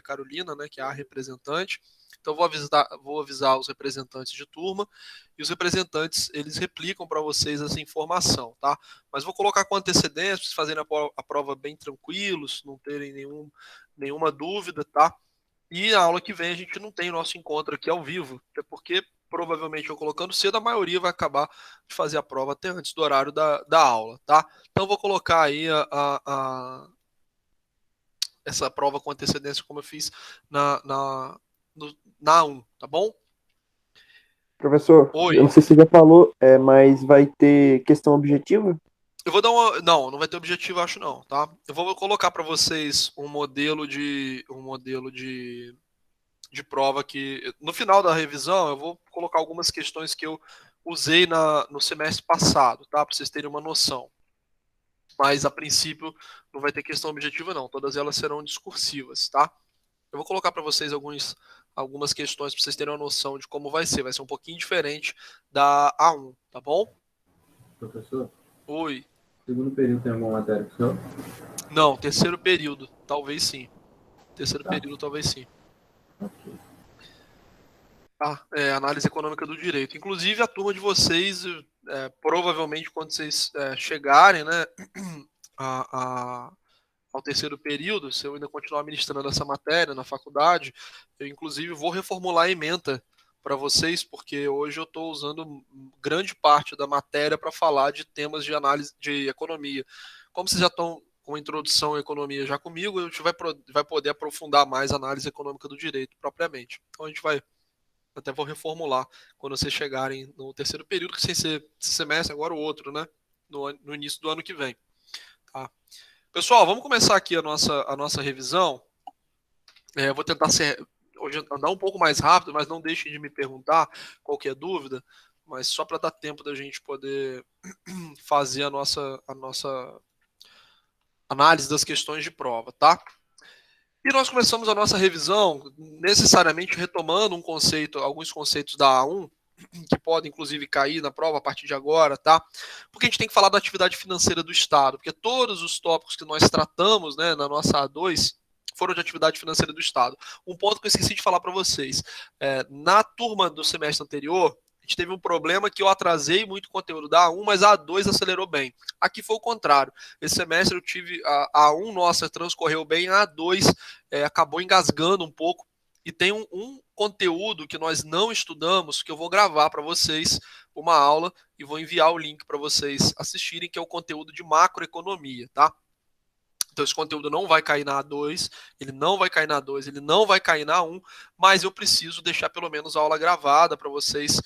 Carolina, né, que é a representante. Então vou avisar os representantes de turma e os representantes eles replicam para vocês essa informação, tá? Mas vou colocar com antecedência para vocês fazerem a prova bem tranquilos, não terem nenhuma dúvida, tá? E a aula que vem a gente não tem o nosso encontro aqui ao vivo, até porque provavelmente eu colocando cedo, a maioria vai acabar de fazer a prova até antes do horário da aula, tá? Então vou colocar aí essa prova com antecedência, como eu fiz na 1, tá bom? Professor, eu Oi. não sei se você já falou, mas vai ter questão objetiva? Eu vou dar uma. Não vai ter objetivo, acho não, tá? Eu vou colocar para vocês um modelo de prova que no final da revisão eu vou colocar algumas questões que eu usei no semestre passado, tá? Para vocês terem uma noção. Mas a princípio não vai ter questão objetiva não, todas elas serão discursivas, tá? Eu vou colocar para vocês algumas questões para vocês terem uma noção de como vai ser um pouquinho diferente da A1, tá bom? Professor, Oi. segundo período tem alguma matéria com o senhor? Não, terceiro período, talvez sim. Terceiro Tá, período, talvez sim. ok. Análise econômica do direito. Inclusive, a turma de vocês, provavelmente, quando vocês chegarem, né, a, a, ao terceiro período, se eu ainda continuar ministrando essa matéria na faculdade, eu, inclusive, vou reformular a ementa para vocês, porque hoje eu estou usando grande parte da matéria para falar de temas de análise de economia. Como vocês já estão com a introdução à economia já comigo, a gente vai poder aprofundar mais a análise econômica do direito propriamente. Então a gente vai até vou reformular quando vocês chegarem no terceiro período, que sem ser esse semestre, agora o outro, né? No início do ano que vem. Tá? Pessoal, vamos começar aqui a nossa revisão. Eu vou tentar hoje andar um pouco mais rápido, mas não deixem de me perguntar qualquer dúvida, mas só para dar tempo da gente poder fazer a nossa análise das questões de prova, tá? E nós começamos a nossa revisão necessariamente retomando alguns conceitos da A1, que podem inclusive cair na prova a partir de agora, tá? Porque a gente tem que falar da atividade financeira do Estado, porque todos os tópicos que nós tratamos, né, na nossa A2 foram de atividade financeira do Estado. Um ponto que eu esqueci de falar para vocês, na turma do semestre anterior, a gente teve um problema que eu atrasei muito o conteúdo da A1, mas a A2 acelerou bem. Aqui foi o contrário. Esse semestre eu tive a A1 nossa transcorreu bem, a A2 acabou engasgando um pouco. E tem um conteúdo que nós não estudamos, que eu vou gravar para vocês uma aula e vou enviar o link para vocês assistirem, que é o conteúdo de macroeconomia, tá? Então esse conteúdo não vai cair na A2, ele não vai cair na A2, ele não vai cair na A1, mas eu preciso deixar pelo menos a aula gravada para vocês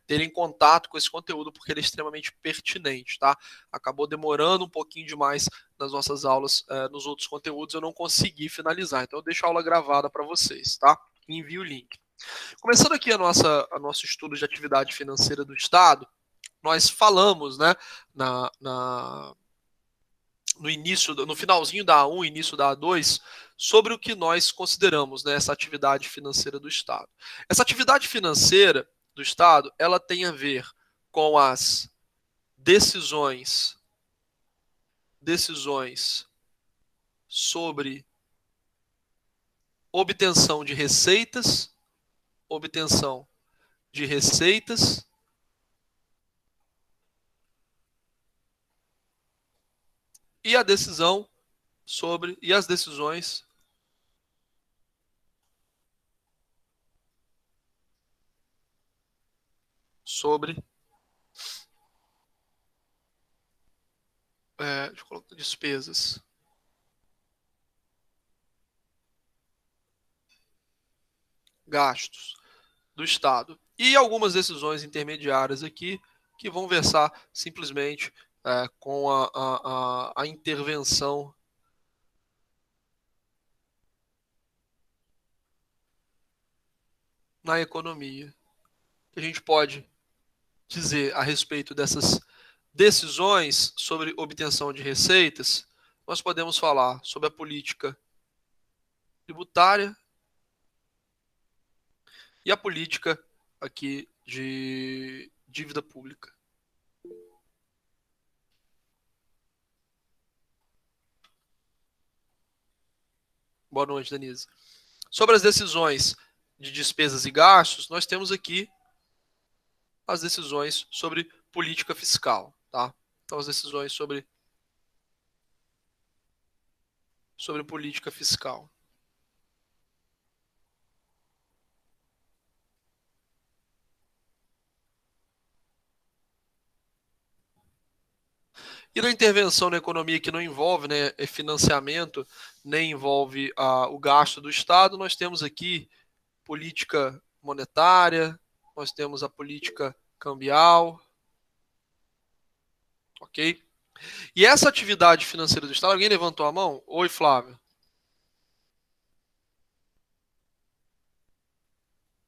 terem contato com esse conteúdo, porque ele é extremamente pertinente, tá? Acabou demorando um pouquinho demais nas nossas aulas, nos outros conteúdos, eu não consegui finalizar. Então eu deixo a aula gravada para vocês, tá? Envio o link. Começando aqui a nosso estudo de atividade financeira do Estado, nós falamos, né, no finalzinho da A1, início da A2, sobre o que nós consideramos, né, essa atividade financeira do Estado. Essa atividade financeira do Estado, ela tem a ver com as decisões sobre obtenção de receitas, obtenção de receitas e a decisão e as decisões sobre deixa eu colocar despesas. Gastos do Estado. E algumas decisões intermediárias aqui que vão versar simplesmente com a intervenção na economia. A gente pode dizer a respeito dessas decisões sobre obtenção de receitas, nós podemos falar sobre a política tributária e a política aqui de dívida pública. Boa noite, Denise. Sobre as decisões de despesas e gastos, nós temos aqui as decisões sobre política fiscal, tá? Então, as decisões sobre política fiscal. E na intervenção na economia que não envolve, né, financiamento, nem envolve o gasto do Estado, nós temos aqui política monetária, nós temos a política cambial, ok? E essa atividade financeira do Estado, alguém levantou a mão? Oi, Flávio.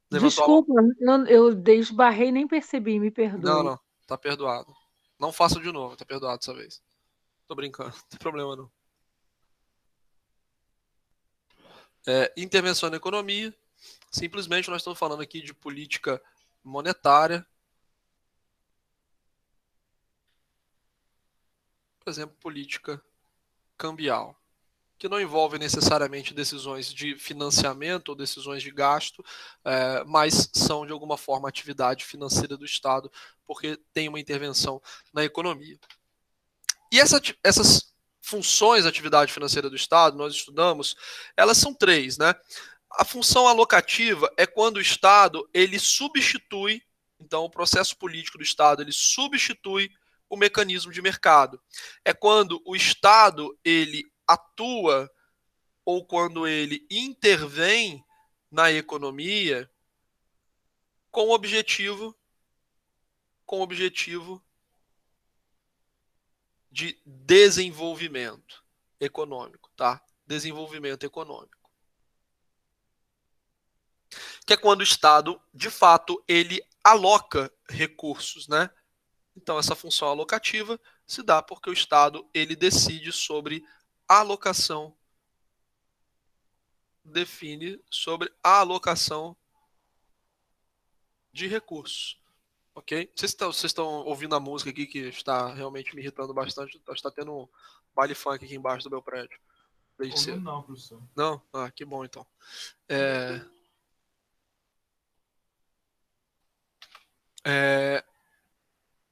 Levantou a mão? Desculpa, eu esbarrei e nem percebi, me perdoe. Não, tá perdoado. Não faça de novo, tá perdoado dessa vez. Tô brincando, não tem problema não. Intervenção na economia, simplesmente nós estamos falando aqui de política monetária. Por exemplo, política cambial, que não envolve necessariamente decisões de financiamento ou decisões de gasto, mas são de alguma forma atividade financeira do Estado, porque tem uma intervenção na economia. E essas funções da atividade financeira do Estado, nós estudamos, elas são 3, né? A função alocativa é quando o Estado ele substitui, então o processo político do Estado ele substitui o mecanismo de mercado. É quando o Estado ele atua ou quando ele intervém na economia com o objetivo de desenvolvimento econômico, tá? Desenvolvimento econômico. Que é quando o Estado, de fato, ele aloca recursos, né? Então, essa função alocativa se dá porque o Estado ele decide sobre a alocação, define sobre a alocação de recursos. Ok? Vocês estão ouvindo a música aqui que está realmente me irritando bastante. Está tendo um baile funk aqui embaixo do meu prédio. Não, professor. Não? Ah, que bom então.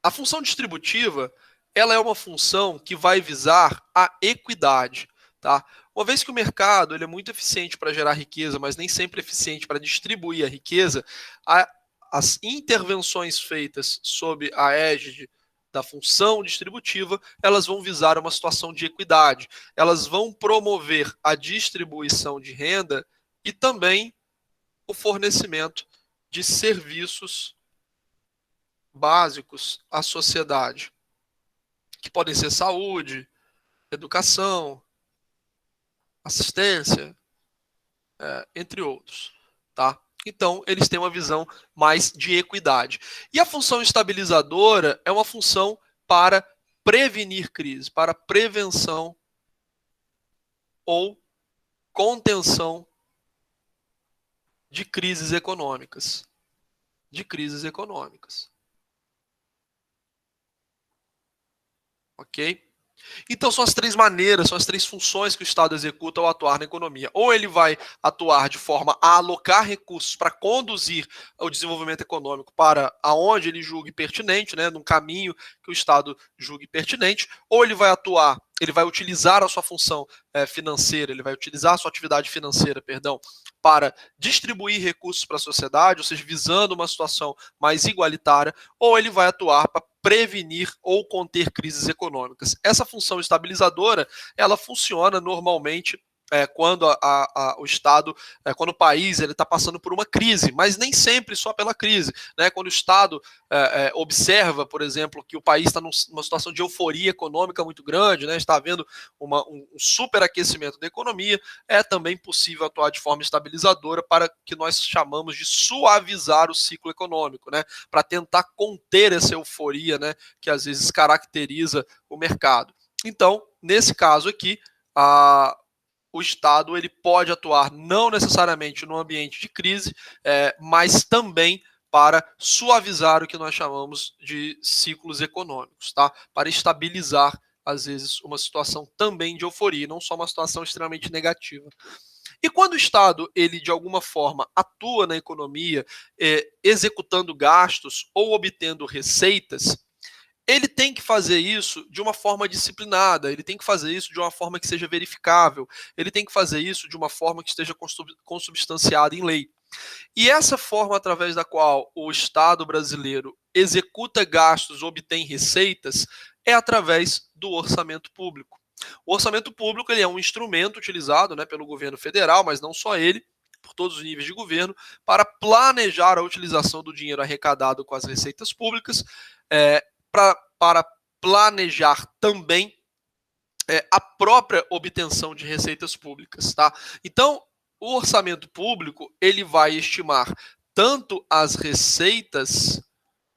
A função distributiva, ela é uma função que vai visar a equidade, tá? Uma vez que o mercado ele é muito eficiente para gerar riqueza, mas nem sempre eficiente para distribuir a riqueza, as intervenções feitas sob a égide da função distributiva, elas vão visar uma situação de equidade. Elas vão promover a distribuição de renda e também o fornecimento de serviços básicos à sociedade, que podem ser saúde, educação, assistência, entre outros, tá? Então, eles têm uma visão mais de equidade. E a função estabilizadora é uma função para prevenir crise, para prevenção ou contenção de crises econômicas. Ok? Então são as 3 maneiras, são as 3 funções que o Estado executa ao atuar na economia. Ou ele vai atuar de forma a alocar recursos para conduzir o desenvolvimento econômico para aonde ele julgue pertinente, né, num caminho que o Estado julgue pertinente, ou ele vai atuar, ele vai utilizar a sua função financeira, ele vai utilizar a sua atividade financeira, para distribuir recursos para a sociedade, ou seja, visando uma situação mais igualitária, ou ele vai atuar para prevenir ou conter crises econômicas. Essa função estabilizadora, ela funciona normalmente quando o Estado, quando o país está passando por uma crise, mas nem sempre só pela crise, né? Quando o Estado observa, por exemplo, que o país está numa situação de euforia econômica muito grande, né? Está havendo um superaquecimento da economia, é também possível atuar de forma estabilizadora para que nós chamamos de suavizar o ciclo econômico, né? Para tentar conter essa euforia, né? Que às vezes caracteriza o mercado. Então, nesse caso aqui, o Estado ele pode atuar não necessariamente no ambiente de crise, mas também para suavizar o que nós chamamos de ciclos econômicos, tá? Para estabilizar, às vezes, uma situação também de euforia, não só uma situação extremamente negativa. E quando o Estado, ele de alguma forma atua na economia, executando gastos ou obtendo receitas, ele tem que fazer isso de uma forma disciplinada, ele tem que fazer isso de uma forma que seja verificável, ele tem que fazer isso de uma forma que esteja consubstanciada em lei. E essa forma através da qual o Estado brasileiro executa gastos, obtém receitas, é através do orçamento público. O orçamento público ele é um instrumento utilizado, né, pelo governo federal, mas não só ele, por todos os níveis de governo, para planejar a utilização do dinheiro arrecadado com as receitas públicas, para planejar também a própria obtenção de receitas públicas. Tá? Então, o orçamento público ele vai estimar tanto as receitas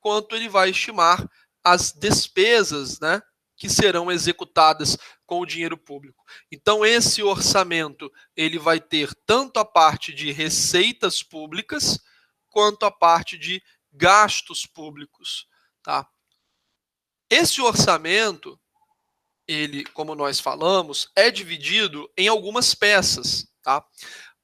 quanto ele vai estimar as despesas, né, que serão executadas com o dinheiro público. Então, esse orçamento ele vai ter tanto a parte de receitas públicas quanto a parte de gastos públicos. Tá? Esse orçamento, ele, como nós falamos, é dividido em algumas peças. Tá?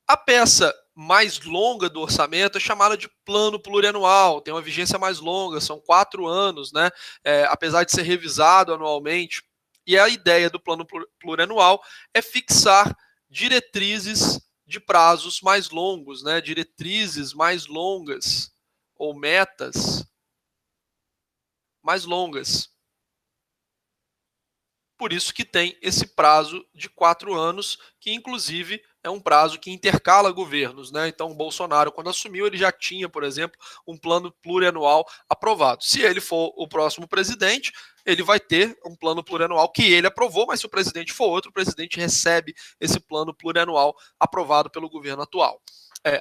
A peça mais longa do orçamento é chamada de plano plurianual, tem uma vigência mais longa, são 4 anos, né? Apesar de ser revisado anualmente. E a ideia do plano plurianual é fixar diretrizes de prazos mais longos, né? Diretrizes mais longas, ou metas mais longas. Por isso que tem esse prazo de 4 anos, que inclusive é um prazo que intercala governos, né? Então o Bolsonaro, quando assumiu, ele já tinha, por exemplo, um plano plurianual aprovado. Se ele for o próximo presidente, ele vai ter um plano plurianual que ele aprovou, mas se o presidente for outro, o presidente recebe esse plano plurianual aprovado pelo governo atual.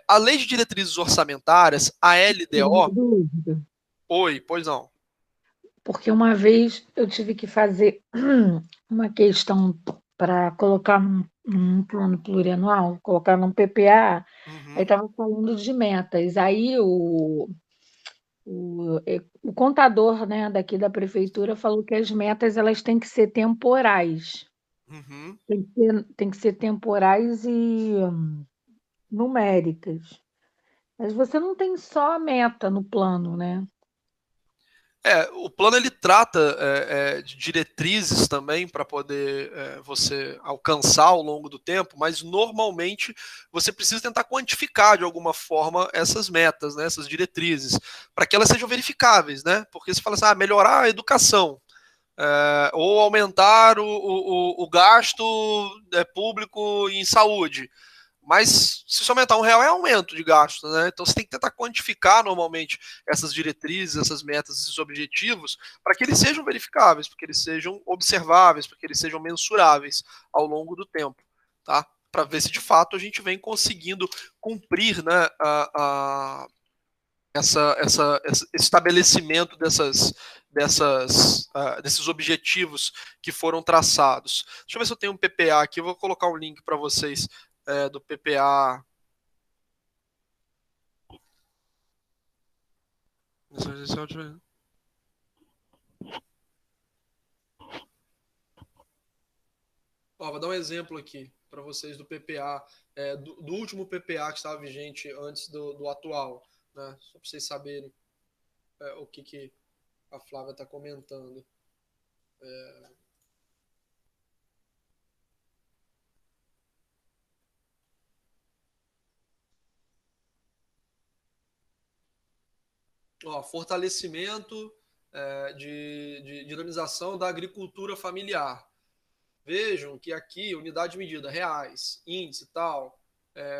A Lei de Diretrizes Orçamentárias, a LDO... Dúvida. Oi, pois não. Porque uma vez eu tive que fazer uma questão para colocar num plano plurianual, colocar num PPA, aí estava falando de metas. Aí o contador, né, daqui da prefeitura falou que as metas elas têm que ser temporais. Uhum. Tem que ser temporais e numéricas. Mas você não tem só a meta no plano, né? O plano ele trata de diretrizes também para poder você alcançar ao longo do tempo, mas normalmente você precisa tentar quantificar de alguma forma essas metas, né, essas diretrizes, para que elas sejam verificáveis, né? Porque você fala assim, melhorar a educação, ou aumentar o gasto público em saúde. Mas se você aumentar R$1 é aumento de gasto, né? Então você tem que tentar quantificar normalmente essas diretrizes, essas metas, esses objetivos, para que eles sejam verificáveis, para que eles sejam observáveis, para que eles sejam mensuráveis ao longo do tempo, tá? Para ver se de fato a gente vem conseguindo cumprir, né, esse estabelecimento desses objetivos que foram traçados. Deixa eu ver se eu tenho um PPA aqui, eu vou colocar um link para vocês do PPA. Vou dar um exemplo aqui para vocês do PPA, do último PPA que estava vigente antes do atual, né? Só para vocês saberem o que a Flávia está comentando. Fortalecimento de dinamização da agricultura familiar. Vejam que aqui, unidade de medida, reais, índice e tal,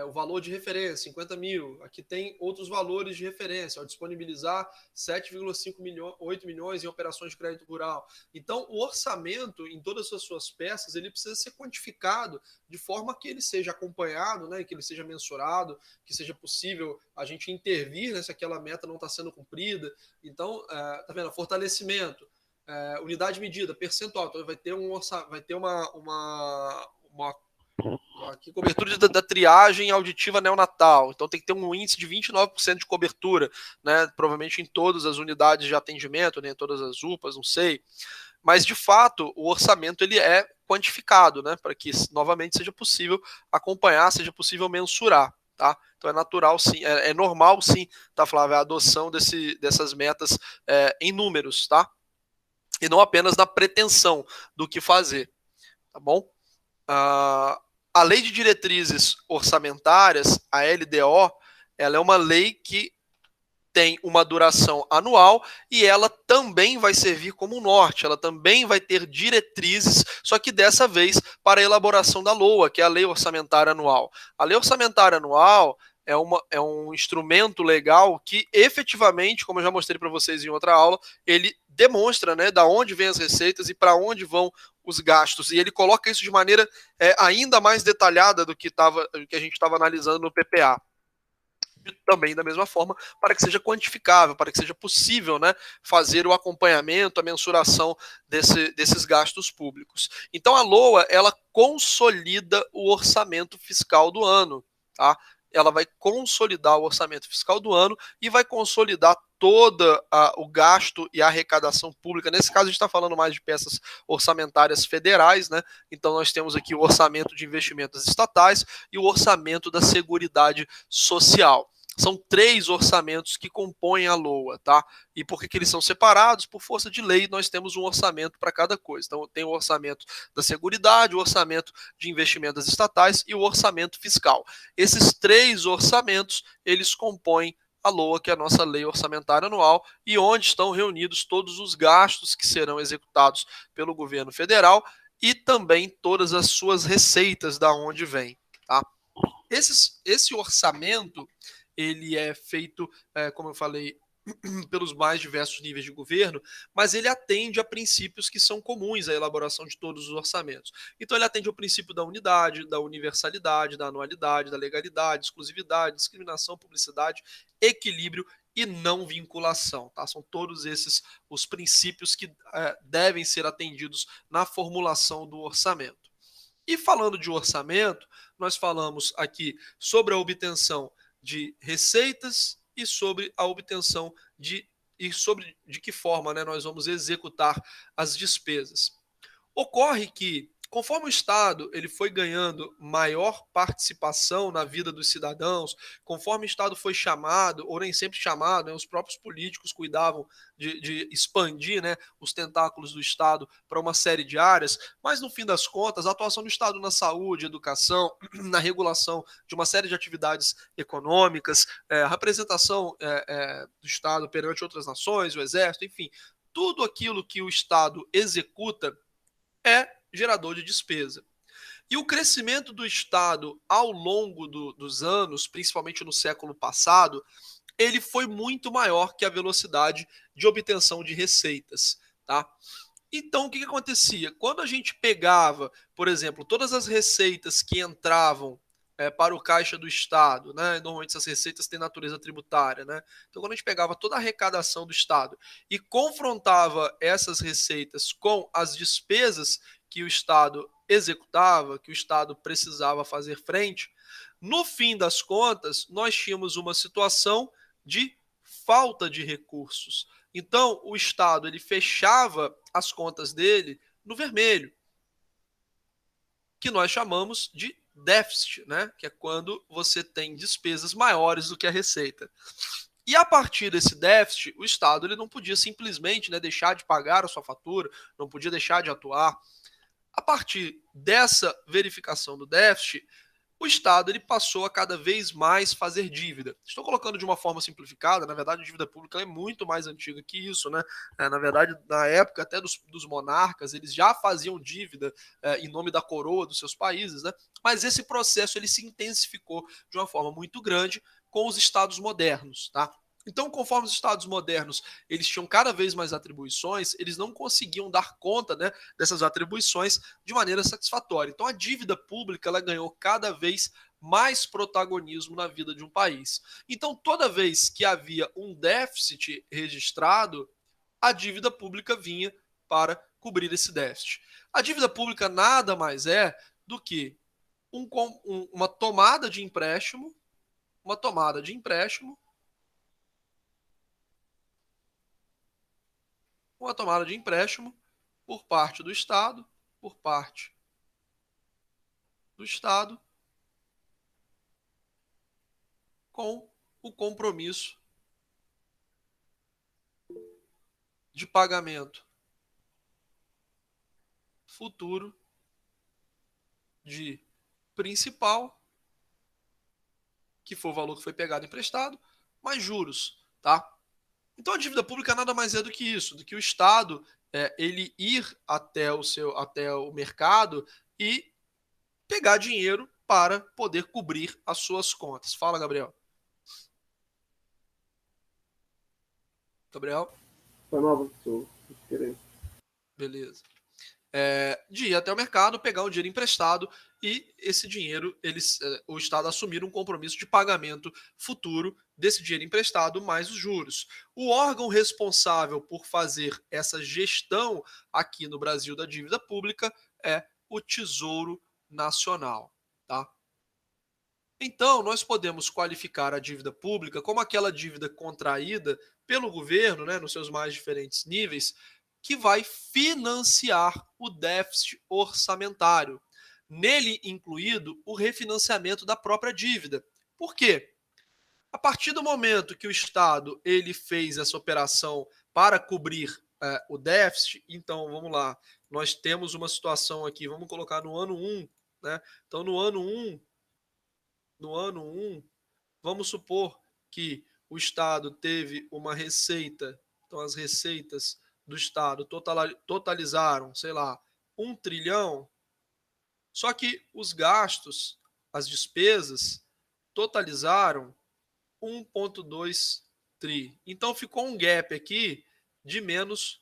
o valor de referência, 50 mil. Aqui tem outros valores de referência, ao disponibilizar 7,8 milhões em operações de crédito rural. Então, o orçamento, em todas as suas peças, ele precisa ser quantificado de forma que ele seja acompanhado, né, que ele seja mensurado, que seja possível a gente intervir, né, se aquela meta não está sendo cumprida. Então, tá vendo? Fortalecimento. Unidade de medida, percentual. Então vai ter uma aqui, cobertura da triagem auditiva neonatal. Então tem que ter um índice de 29% de cobertura, né? Provavelmente em todas as unidades de atendimento, né? Em todas as UPAs, não sei. mas de fato o orçamento ele é quantificado, né, para que novamente seja possível acompanhar, seja possível mensurar, tá? Então é natural sim, é normal sim, tá, Flávio, a adoção dessas metas em números, tá? E não apenas na pretensão do que fazer, tá bom? A Lei de Diretrizes Orçamentárias, a LDO, ela é uma lei que tem uma duração anual e ela também vai servir como norte, ela também vai ter diretrizes, só que dessa vez para a elaboração da LOA, que é a Lei Orçamentária Anual. A Lei Orçamentária Anual é um instrumento legal que efetivamente, como eu já mostrei para vocês em outra aula, ele demonstra, né, da onde vêm as receitas e para onde vão os gastos, e ele coloca isso de maneira ainda mais detalhada do que a gente estava analisando no PPA. Também da mesma forma, para que seja quantificável, para que seja possível, né, fazer o acompanhamento, a mensuração desses gastos públicos. Então a LOA, ela consolida o orçamento fiscal do ano, tá? Ela vai consolidar o orçamento fiscal do ano e vai consolidar todo o gasto e a arrecadação pública. Nesse caso, a gente está falando mais de peças orçamentárias federais, né? Então nós temos aqui o orçamento de investimentos estatais e o orçamento da Seguridade Social. São 3 orçamentos que compõem a LOA, tá? E por que eles são separados? Por força de lei, nós temos um orçamento para cada coisa. Então, tem o orçamento da Seguridade, o orçamento de investimentos estatais e o orçamento fiscal. Esses 3 orçamentos, eles compõem a LOA, que é a nossa Lei Orçamentária Anual, e onde estão reunidos todos os gastos que serão executados pelo governo federal e também todas as suas receitas, da onde vem, tá? Esse orçamento, ele é feito, como eu falei, pelos mais diversos níveis de governo, mas ele atende a princípios que são comuns à elaboração de todos os orçamentos. Então ele atende ao princípio da unidade, da universalidade, da anualidade, da legalidade, exclusividade, discriminação, publicidade, equilíbrio e não vinculação, tá? São todos esses os princípios que devem ser atendidos na formulação do orçamento. E falando de orçamento, nós falamos aqui sobre a obtenção de receitas e sobre a obtenção de que forma, né, nós vamos executar as despesas. Ocorre que, conforme o Estado ele foi ganhando maior participação na vida dos cidadãos, conforme o Estado foi chamado, ou nem sempre chamado, né, os próprios políticos cuidavam de expandir, né, os tentáculos do Estado para uma série de áreas, mas no fim das contas, a atuação do Estado na saúde, educação, na regulação de uma série de atividades econômicas, a representação do Estado perante outras nações, o Exército, enfim, tudo aquilo que o Estado executa é gerador de despesa. E o crescimento do Estado ao longo dos anos, principalmente no século passado, ele foi muito maior que a velocidade de obtenção de receitas, tá? Então, o que acontecia? Quando a gente pegava, por exemplo, todas as receitas que entravam para o caixa do Estado, né? Normalmente essas receitas têm natureza tributária, né? Então, quando a gente pegava toda a arrecadação do Estado e confrontava essas receitas com as despesas que o Estado executava, que o Estado precisava fazer frente, no fim das contas, nós tínhamos uma situação de falta de recursos. Então, o Estado ele fechava as contas dele no vermelho, que nós chamamos de déficit, né? Que é quando você tem despesas maiores do que a receita. E a partir desse déficit, o Estado ele não podia simplesmente, né, deixar de pagar a sua fatura, não podia deixar de atuar. A partir dessa verificação do déficit, o Estado ele passou a cada vez mais fazer dívida. Estou colocando de uma forma simplificada, na verdade a dívida pública é muito mais antiga que isso, né? Na verdade, na época até dos monarcas, eles já faziam dívida em nome da coroa dos seus países, né? Mas esse processo ele se intensificou de uma forma muito grande com os Estados modernos, tá? Então, conforme os Estados modernos eles tinham cada vez mais atribuições, eles não conseguiam dar conta, né, dessas atribuições de maneira satisfatória. Então, a dívida pública ela ganhou cada vez mais protagonismo na vida de um país. Então, toda vez que havia um déficit registrado, a dívida pública vinha para cobrir esse déficit. A dívida pública nada mais é do que uma tomada de empréstimo, uma tomada de empréstimo por parte do Estado, com o compromisso de pagamento futuro de principal, que foi o valor que foi pegado emprestado, mais juros, tá? Então a dívida pública nada mais é do que isso, do que o Estado ele ir até o mercado e pegar dinheiro para poder cobrir as suas contas. Fala, Gabriel. Gabriel? Foi mal, professor. Beleza. De ir até o mercado, pegar um dinheiro emprestado e esse dinheiro, o Estado assumir um compromisso de pagamento futuro desse dinheiro emprestado mais os juros. O órgão responsável por fazer essa gestão aqui no Brasil da dívida pública é o Tesouro Nacional, tá? Então, nós podemos qualificar a dívida pública como aquela dívida contraída pelo governo, né, nos seus mais diferentes níveis, que vai financiar o déficit orçamentário, nele incluído o refinanciamento da própria dívida. Por quê? A partir do momento que o Estado ele fez essa operação para cobrir o déficit, então vamos lá, nós temos uma situação aqui, vamos colocar no ano 1, né? Então no ano 1, vamos supor que o Estado teve uma receita, então as receitas do Estado totalizaram, sei lá, 1 trilhão, só que os gastos, as despesas, totalizaram 1,2 tri. Então ficou um gap aqui de menos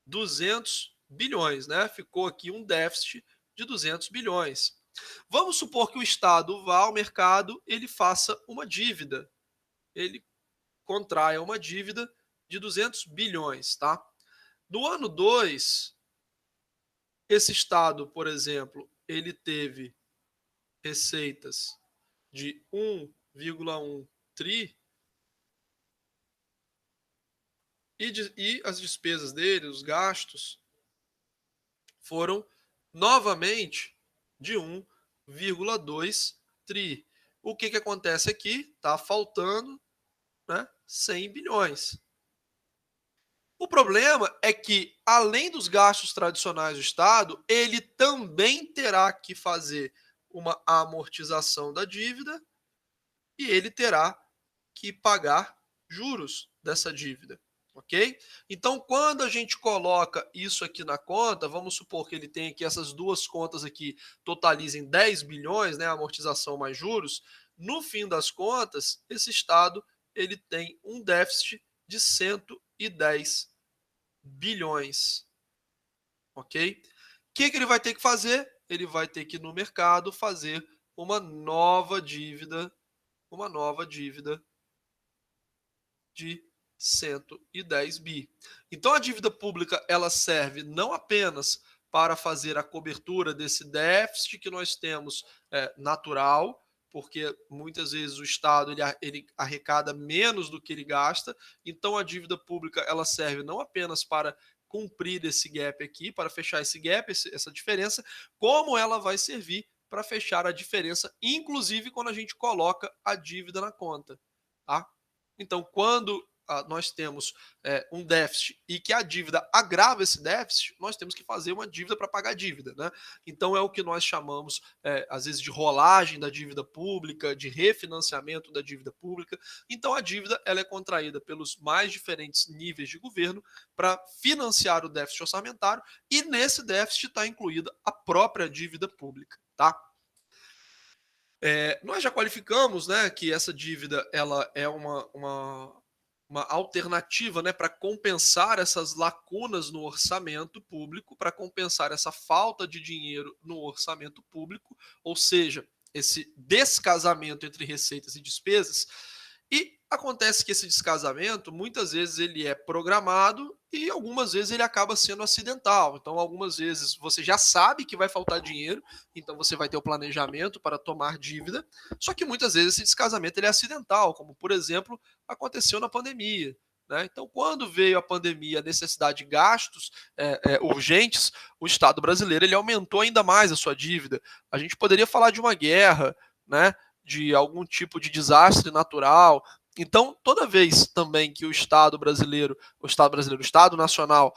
200 bilhões, né? Ficou aqui um déficit de 200 bilhões. Vamos supor que o Estado vá ao mercado, ele faça uma dívida, ele contraia uma dívida de 200 bilhões, tá? No ano 2, esse Estado, por exemplo, ele teve receitas de 1,1 tri e as despesas dele, os gastos, foram novamente de 1,2 tri. O que acontece aqui? Está faltando, né, 100 bilhões. O problema é que, além dos gastos tradicionais do Estado, ele também terá que fazer uma amortização da dívida e ele terá que pagar juros dessa dívida, ok? Então, quando a gente coloca isso aqui na conta, vamos supor que ele tem aqui essas duas contas aqui totalizem 10 bilhões, né, amortização mais juros, no fim das contas, esse Estado ele tem um déficit de 110 bilhões, ok? O que ele vai ter que fazer? Ele vai ter que ir no mercado fazer uma nova dívida de 110 bi. Então a dívida pública ela serve não apenas para fazer a cobertura desse déficit que nós temos natural, porque muitas vezes o Estado ele arrecada menos do que ele gasta. Então a dívida pública ela serve não apenas para cumprir esse gap aqui, para fechar esse gap, essa diferença, como ela vai servir para fechar a diferença, inclusive quando a gente coloca a dívida na conta, tá? Então, quando nós temos um déficit e que a dívida agrava esse déficit, nós temos que fazer uma dívida para pagar a dívida, né? Então, é o que nós chamamos, às vezes, de rolagem da dívida pública, de refinanciamento da dívida pública. Então, a dívida ela é contraída pelos mais diferentes níveis de governo para financiar o déficit orçamentário e nesse déficit está incluída a própria dívida pública, tá? Nós já qualificamos, né, que essa dívida ela é uma alternativa, né, para compensar essas lacunas no orçamento público, para compensar essa falta de dinheiro no orçamento público, ou seja, esse descasamento entre receitas e despesas. E acontece que esse descasamento, muitas vezes, ele é programado e algumas vezes ele acaba sendo acidental. Então, algumas vezes você já sabe que vai faltar dinheiro, então você vai ter o planejamento para tomar dívida, só que muitas vezes esse descasamento ele é acidental, como, por exemplo, aconteceu na pandemia. né? Então, quando veio a pandemia, a necessidade de gastos urgentes, o Estado brasileiro ele aumentou ainda mais a sua dívida. A gente poderia falar de uma guerra, né? De algum tipo de desastre natural. Então, toda vez também que o Estado Nacional,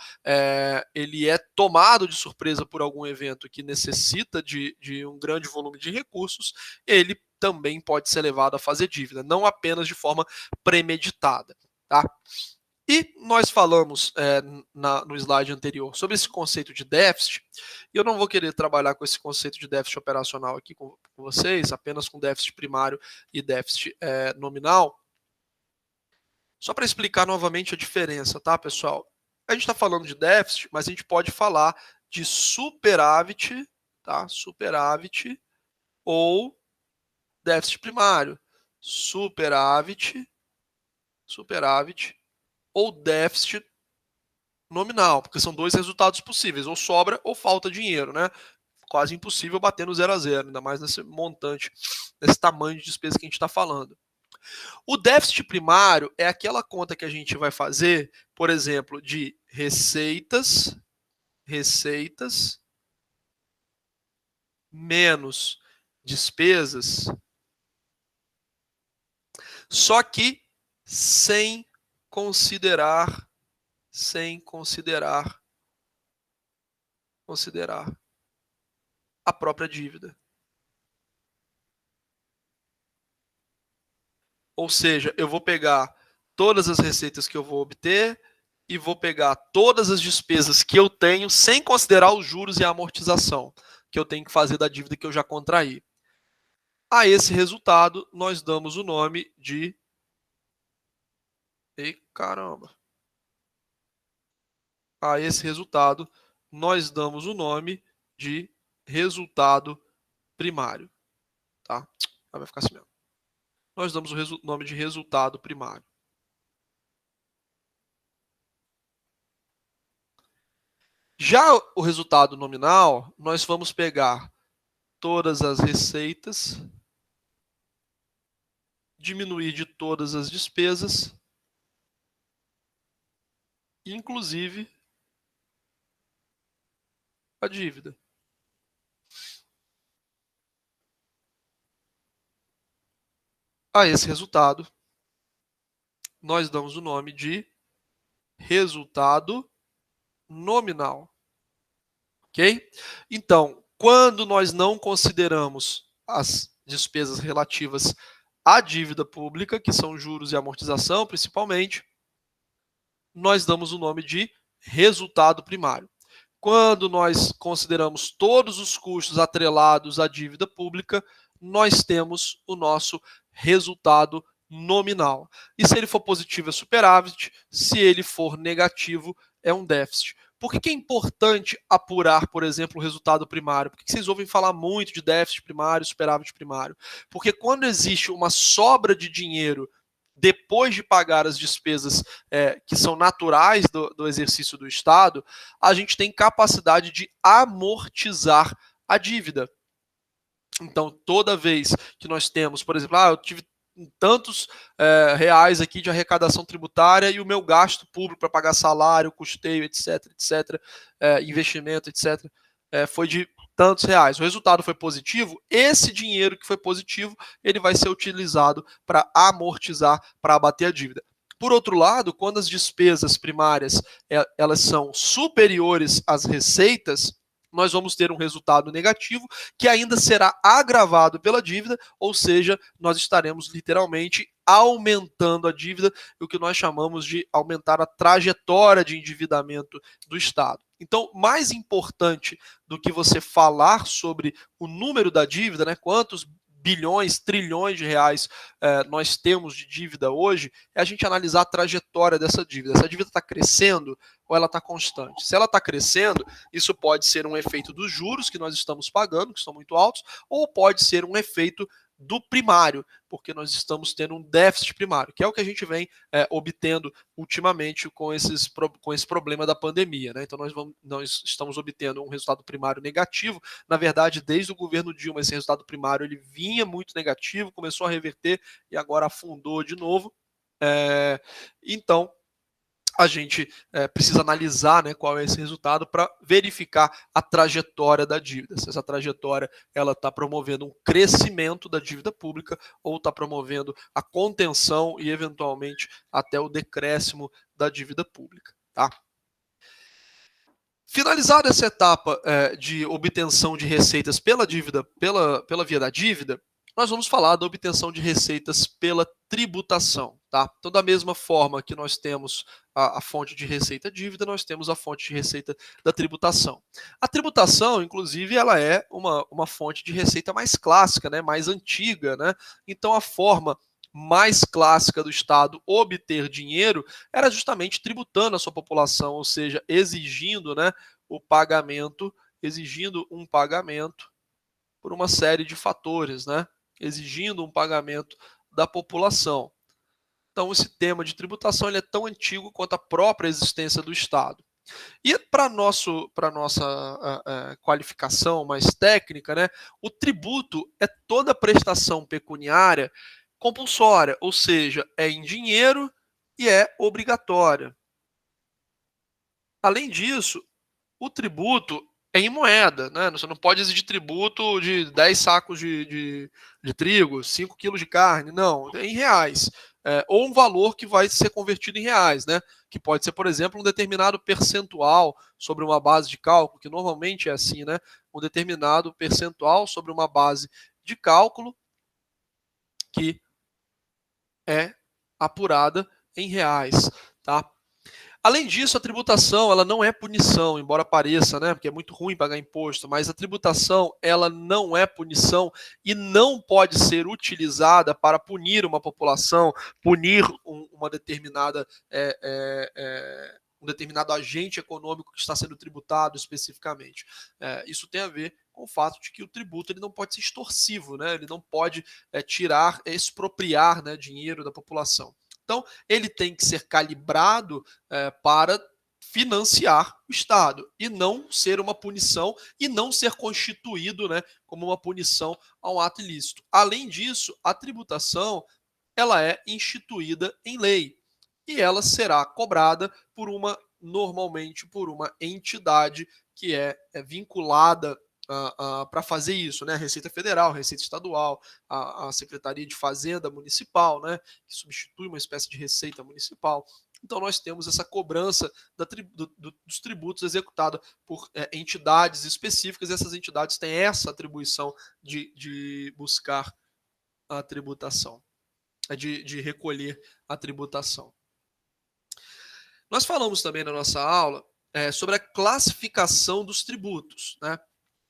ele é tomado de surpresa por algum evento que necessita de um grande volume de recursos, ele também pode ser levado a fazer dívida, não apenas de forma premeditada. Tá? E nós falamos no slide anterior sobre esse conceito de déficit, e eu não vou querer trabalhar com esse conceito de déficit operacional aqui com vocês, apenas com déficit primário e déficit nominal, só para explicar novamente a diferença, tá, pessoal? A gente está falando de déficit, mas a gente pode falar de superávit, tá? Superávit ou déficit primário. Superávit ou déficit nominal, porque são dois resultados possíveis, ou sobra ou falta dinheiro, né? Quase impossível bater no 0 a 0, ainda mais nesse montante, nesse tamanho de despesa que a gente está falando. O déficit primário é aquela conta que a gente vai fazer, por exemplo, de receitas menos despesas, só que sem considerar a própria dívida. Ou seja, eu vou pegar todas as receitas que eu vou obter e vou pegar todas as despesas que eu tenho sem considerar os juros e a amortização que eu tenho que fazer da dívida que eu já contraí. A esse resultado, nós damos o nome de... A esse resultado, nós damos o nome de resultado primário. Tá? Vai ficar assim mesmo. Nós damos o nome de resultado primário. Já o resultado nominal, nós vamos pegar todas as receitas, diminuir de todas as despesas, inclusive a dívida. A esse resultado, nós damos o nome de resultado nominal. Ok? Então, quando nós não consideramos as despesas relativas à dívida pública, que são juros e amortização, principalmente, nós damos o nome de resultado primário. Quando nós consideramos todos os custos atrelados à dívida pública, nós temos o nosso resultado nominal. E se ele for positivo é superávit, se ele for negativo é um déficit. Por que é importante apurar, por exemplo, o resultado primário? Por que vocês ouvem falar muito de déficit primário, superávit primário? Porque quando existe uma sobra de dinheiro depois de pagar as despesas que são naturais do exercício do Estado, a gente tem capacidade de amortizar a dívida. Então, toda vez que nós temos, por exemplo, eu tive tantos reais aqui de arrecadação tributária e o meu gasto público para pagar salário, custeio, etc, investimento, etc, foi de tantos reais. O resultado foi positivo, esse dinheiro que foi positivo, ele vai ser utilizado para amortizar, para abater a dívida. Por outro lado, quando as despesas primárias elas são superiores às receitas, nós vamos ter um resultado negativo que ainda será agravado pela dívida, ou seja, nós estaremos literalmente aumentando a dívida, o que nós chamamos de aumentar a trajetória de endividamento do Estado. Então, mais importante do que você falar sobre o número da dívida, né, quantos bilhões, trilhões de reais nós temos de dívida hoje, é a gente analisar a trajetória dessa dívida. Essa dívida está crescendo ou ela está constante? Se ela está crescendo, isso pode ser um efeito dos juros que nós estamos pagando, que são muito altos, ou pode ser um efeito do primário, porque nós estamos tendo um déficit primário, que é o que a gente vem obtendo ultimamente com esse problema da pandemia, né? Então nós estamos obtendo um resultado primário negativo. Na verdade, desde o governo Dilma, esse resultado primário ele vinha muito negativo, começou a reverter e agora afundou de novo. Então, a gente precisa analisar, né, qual é esse resultado para verificar a trajetória da dívida. Se essa trajetória ela está promovendo um crescimento da dívida pública ou está promovendo a contenção e, eventualmente, até o decréscimo da dívida pública. Tá? Finalizada essa etapa de obtenção de receitas pela via da dívida, nós vamos falar da obtenção de receitas pela tributação. Tá? Então, da mesma forma que nós temos a fonte de receita dívida, nós temos a fonte de receita da tributação. A tributação, inclusive, ela é uma fonte de receita mais clássica, né, mais antiga. Né? Então, a forma mais clássica do Estado obter dinheiro era justamente tributando a sua população, ou seja, exigindo, né, exigindo um pagamento por uma série de fatores, né, exigindo um pagamento da população. Então, esse tema de tributação ele é tão antigo quanto a própria existência do Estado. E para nossa qualificação mais técnica, né, o tributo é toda prestação pecuniária compulsória, ou seja, é em dinheiro e é obrigatória. Além disso, o tributo é em moeda, né? Você não pode exigir tributo de 10 sacos de trigo, 5 quilos de carne, não, é em reais. Ou um valor que vai ser convertido em reais, né? Que pode ser, por exemplo, um determinado percentual sobre uma base de cálculo, que normalmente é assim, né? Um determinado percentual sobre uma base de cálculo que é apurada em reais, tá? Além disso, a tributação ela não é punição, embora pareça, né? Porque é muito ruim pagar imposto, mas a tributação ela não é punição e não pode ser utilizada para punir uma população, punir uma determinada um determinado agente econômico que está sendo tributado especificamente. Isso tem a ver com o fato de que o tributo ele não pode ser extorsivo, né? Ele não pode tirar, expropriar, né, dinheiro da população. Então, ele tem que ser calibrado para financiar o Estado e não ser uma punição e não ser constituído, né, como uma punição a um ato ilícito. Além disso, a tributação ela é instituída em lei e ela será cobrada normalmente por uma entidade que é vinculada para fazer isso, né? A Receita Federal, a Receita Estadual, a Secretaria de Fazenda Municipal, né? Que substitui uma espécie de Receita Municipal. Então, nós temos essa cobrança dos tributos executada por entidades específicas, e essas entidades têm essa atribuição de buscar a tributação, de recolher a tributação. Nós falamos também na nossa aula sobre a classificação dos tributos, né?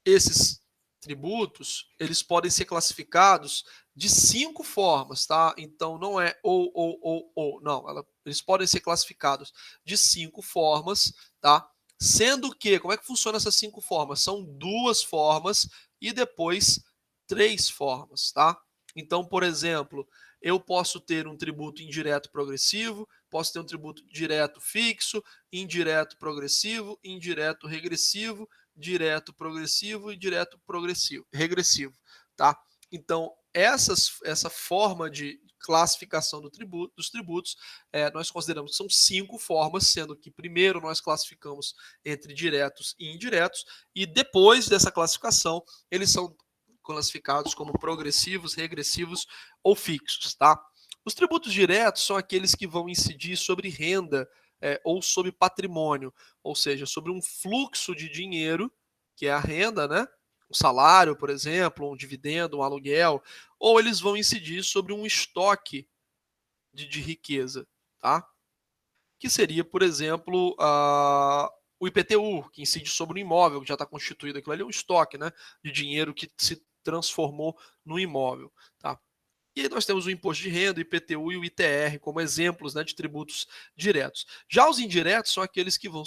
Esses tributos, eles podem ser classificados de 5 formas, tá? Então, não é ou, não. Eles podem ser classificados de 5 formas, tá? Sendo que, como é que funciona essas 5 formas? São 2 formas e depois 3 formas, tá? Então, por exemplo, eu posso ter um tributo indireto progressivo, posso ter um tributo direto fixo, indireto progressivo, indireto regressivo, direto progressivo e direto regressivo, tá? Então, essa forma de classificação dos tributos, nós consideramos que são 5 formas, sendo que primeiro nós classificamos entre diretos e indiretos, e depois dessa classificação, eles são classificados como progressivos, regressivos ou fixos, tá? Os tributos diretos são aqueles que vão incidir sobre renda ou sobre patrimônio, ou seja, sobre um fluxo de dinheiro, que é a renda, né? Um salário, por exemplo, um dividendo, um aluguel, ou eles vão incidir sobre um estoque de riqueza, tá? Que seria, por exemplo, o IPTU, que incide sobre o imóvel, que já está constituído. Aquilo ali é um estoque, né, de dinheiro que se transformou no imóvel, tá? E aí nós temos o imposto de renda, o IPTU e o ITR como exemplos, né, de tributos diretos. Já os indiretos são aqueles que vão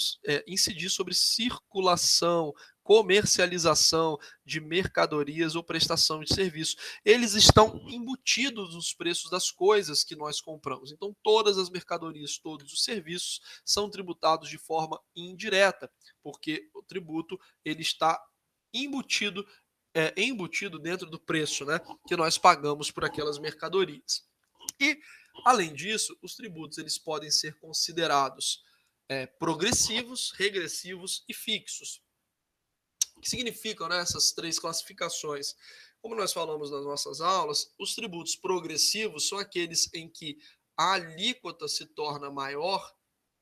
incidir sobre circulação, comercialização de mercadorias ou prestação de serviço. Eles estão embutidos nos preços das coisas que nós compramos. Então, todas as mercadorias, todos os serviços são tributados de forma indireta, porque o tributo ele está embutido dentro do preço, né, que nós pagamos por aquelas mercadorias. E, além disso, os tributos eles podem ser considerados progressivos, regressivos e fixos. O que significam, né, essas três classificações? Como nós falamos nas nossas aulas, os tributos progressivos são aqueles em que a alíquota se torna maior,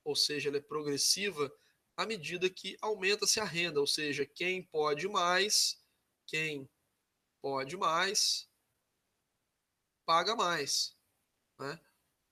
ou seja, ela é progressiva, à medida que aumenta-se a renda, ou seja, quem pode mais, paga mais, né?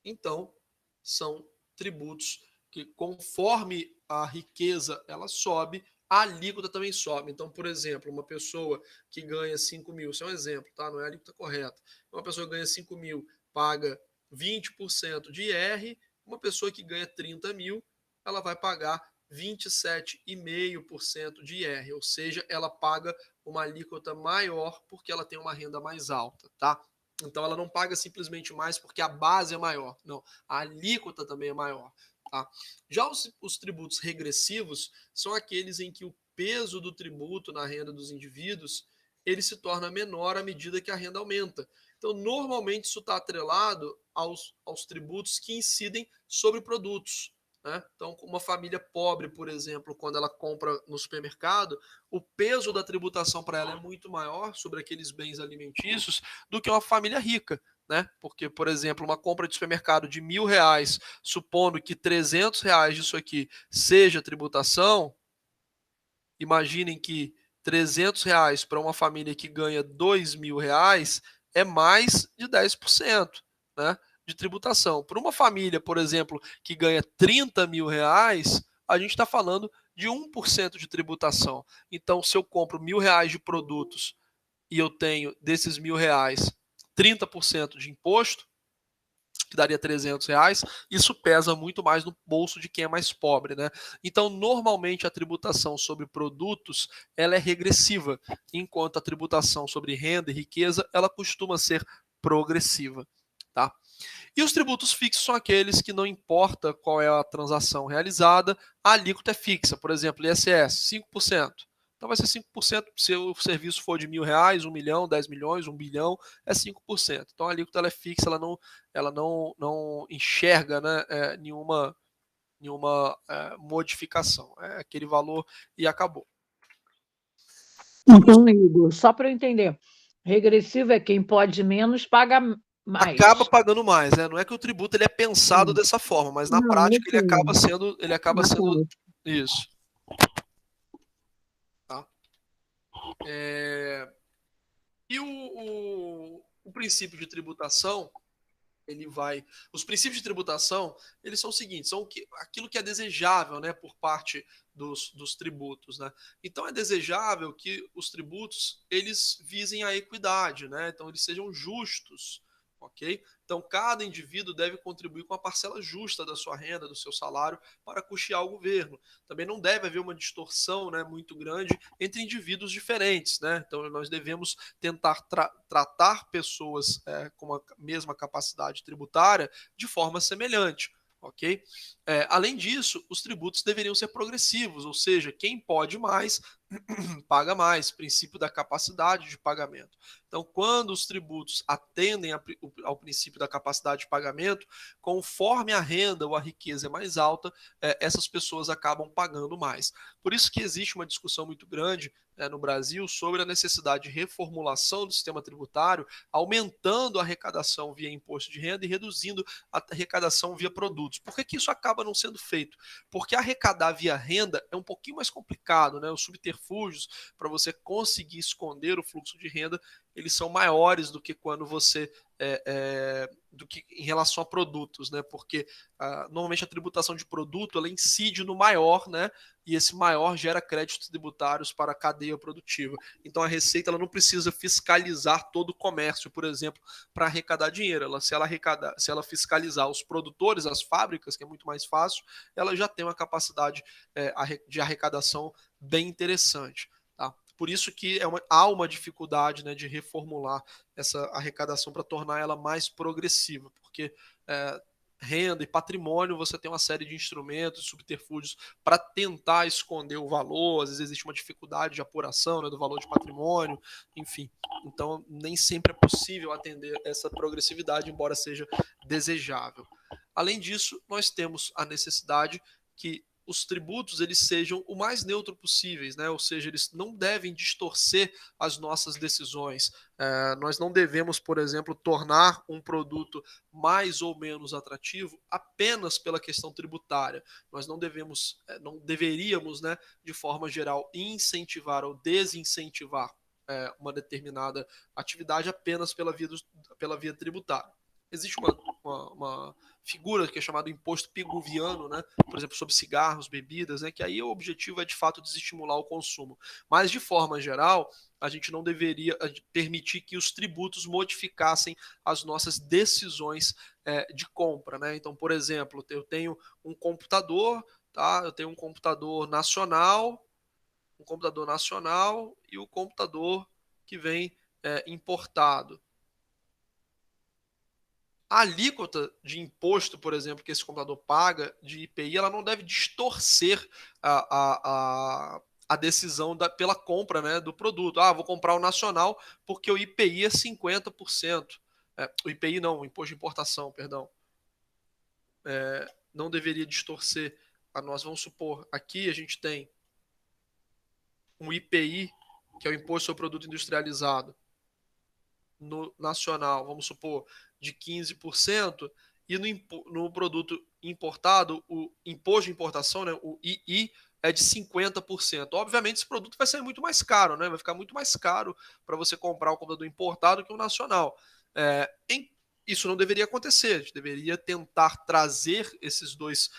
Então, são tributos que, conforme a riqueza ela sobe, a alíquota também sobe. Então, por exemplo, uma pessoa que ganha 5 mil, isso é um exemplo, tá? Não é a alíquota correta. Uma pessoa que ganha 5 mil paga 20% de IR, uma pessoa que ganha 30 mil, ela vai pagar 27,5% de IR, ou seja, ela paga uma alíquota maior porque ela tem uma renda mais alta, tá? Então ela não paga simplesmente mais porque a base é maior. Não, a alíquota também é maior. Tá? Já os tributos regressivos são aqueles em que o peso do tributo na renda dos indivíduos ele se torna menor à medida que a renda aumenta. Então, normalmente, isso está atrelado aos tributos que incidem sobre produtos. Né? Então, uma família pobre, por exemplo, quando ela compra no supermercado, o peso da tributação para ela é muito maior sobre aqueles bens alimentícios do que uma família rica. Né? Porque, por exemplo, uma compra de supermercado de R$ 1.000, supondo que R$ 300 disso aqui seja tributação, imaginem que R$ 300 para uma família que ganha R$ 2.000 é mais de 10%, né, de tributação. Para uma família, por exemplo, que ganha R$ 30.000, a gente está falando de 1% de tributação. Então, se eu compro R$ 1.000 de produtos e eu tenho desses R$ 1.000 30% de imposto, que daria R$ 300, isso pesa muito mais no bolso de quem é mais pobre, né? Então, normalmente a tributação sobre produtos ela é regressiva, enquanto a tributação sobre renda e riqueza ela costuma ser progressiva, tá? E os tributos fixos são aqueles que não importa qual é a transação realizada, a alíquota é fixa. Por exemplo, ISS, 5%. Então vai ser 5% se o serviço for de R$ 1.000, 1 milhão, 10 milhões, 1 bilhão, é 5%. Então a alíquota ela é fixa, ela não enxerga, né, nenhuma modificação. É aquele valor e acabou. Então, Igor, só para eu entender, regressivo é quem pode menos, paga mais. Acaba pagando mais, né? Não é que o tributo ele é pensado dessa forma, mas na prática ele acaba sendo isso. Tá? E o princípio de tributação, os princípios de tributação, eles são os seguintes, são aquilo que é desejável, né, por parte dos tributos, né? Então é desejável que os tributos eles visem a equidade, né? Então eles sejam justos, ok? Então cada indivíduo deve contribuir com a parcela justa da sua renda, do seu salário, para custear o governo. Também não deve haver uma distorção, né, muito grande entre indivíduos diferentes, né? Então nós devemos tentar tratar pessoas com a mesma capacidade tributária de forma semelhante. Ok? Além disso, os tributos deveriam ser progressivos, ou seja, quem pode mais paga mais, princípio da capacidade de pagamento. Então, quando os tributos atendem ao princípio da capacidade de pagamento, conforme a renda ou a riqueza é mais alta, essas pessoas acabam pagando mais. Por isso que existe uma discussão muito grande no Brasil sobre a necessidade de reformulação do sistema tributário, aumentando a arrecadação via imposto de renda e reduzindo a arrecadação via produtos. Por que isso acaba não sendo feito? Porque arrecadar via renda é um pouquinho mais complicado, né? Os subterfúgios para você conseguir esconder o fluxo de renda, eles são maiores do que quando você do que em relação a produtos, né? Porque normalmente a tributação de produto ela incide no maior, né? E esse maior gera créditos tributários para a cadeia produtiva. Então a Receita ela não precisa fiscalizar todo o comércio, por exemplo, para arrecadar dinheiro. Se ela fiscalizar os produtores, as fábricas, que é muito mais fácil, ela já tem uma capacidade de arrecadação bem interessante. Tá? Por isso que há uma dificuldade, né, de reformular essa arrecadação para tornar ela mais progressiva, porque renda e patrimônio você tem uma série de instrumentos, subterfúgios para tentar esconder o valor, às vezes existe uma dificuldade de apuração, né, do valor de patrimônio, enfim. Então nem sempre é possível atender essa progressividade, embora seja desejável. Além disso, nós temos a necessidade que os tributos eles sejam o mais neutro possíveis, né? Ou seja, eles não devem distorcer as nossas decisões. Nós não devemos, por exemplo, tornar um produto mais ou menos atrativo apenas pela questão tributária. Nós não deveríamos, né, de forma geral, incentivar ou desincentivar uma determinada atividade apenas pela via tributária. Existe uma figura que é chamada imposto piguviano, né? Por exemplo, sobre cigarros, bebidas, né? Que aí o objetivo é de fato desestimular o consumo. Mas de forma geral, a gente não deveria permitir que os tributos modificassem as nossas decisões de compra, né? Então, por exemplo, eu tenho um computador, tá? Eu tenho um computador nacional e o computador que vem importado. A alíquota de imposto, por exemplo, que esse computador paga de IPI, ela não deve distorcer a decisão pela compra, né, do produto. Vou comprar o nacional porque o IPI é 50%. O IPI não, o imposto de importação, perdão. Não deveria distorcer a nós. Vamos supor, aqui a gente tem um IPI, que é o Imposto sobre Produto Industrializado, no nacional, vamos supor, de 15%, e no produto importado, o imposto de importação, né, o II, é de 50%. Obviamente, esse produto vai ser muito mais caro, né? Vai ficar muito mais caro para você comprar o computador importado que o nacional. Isso não deveria acontecer. A gente deveria tentar trazer esses dois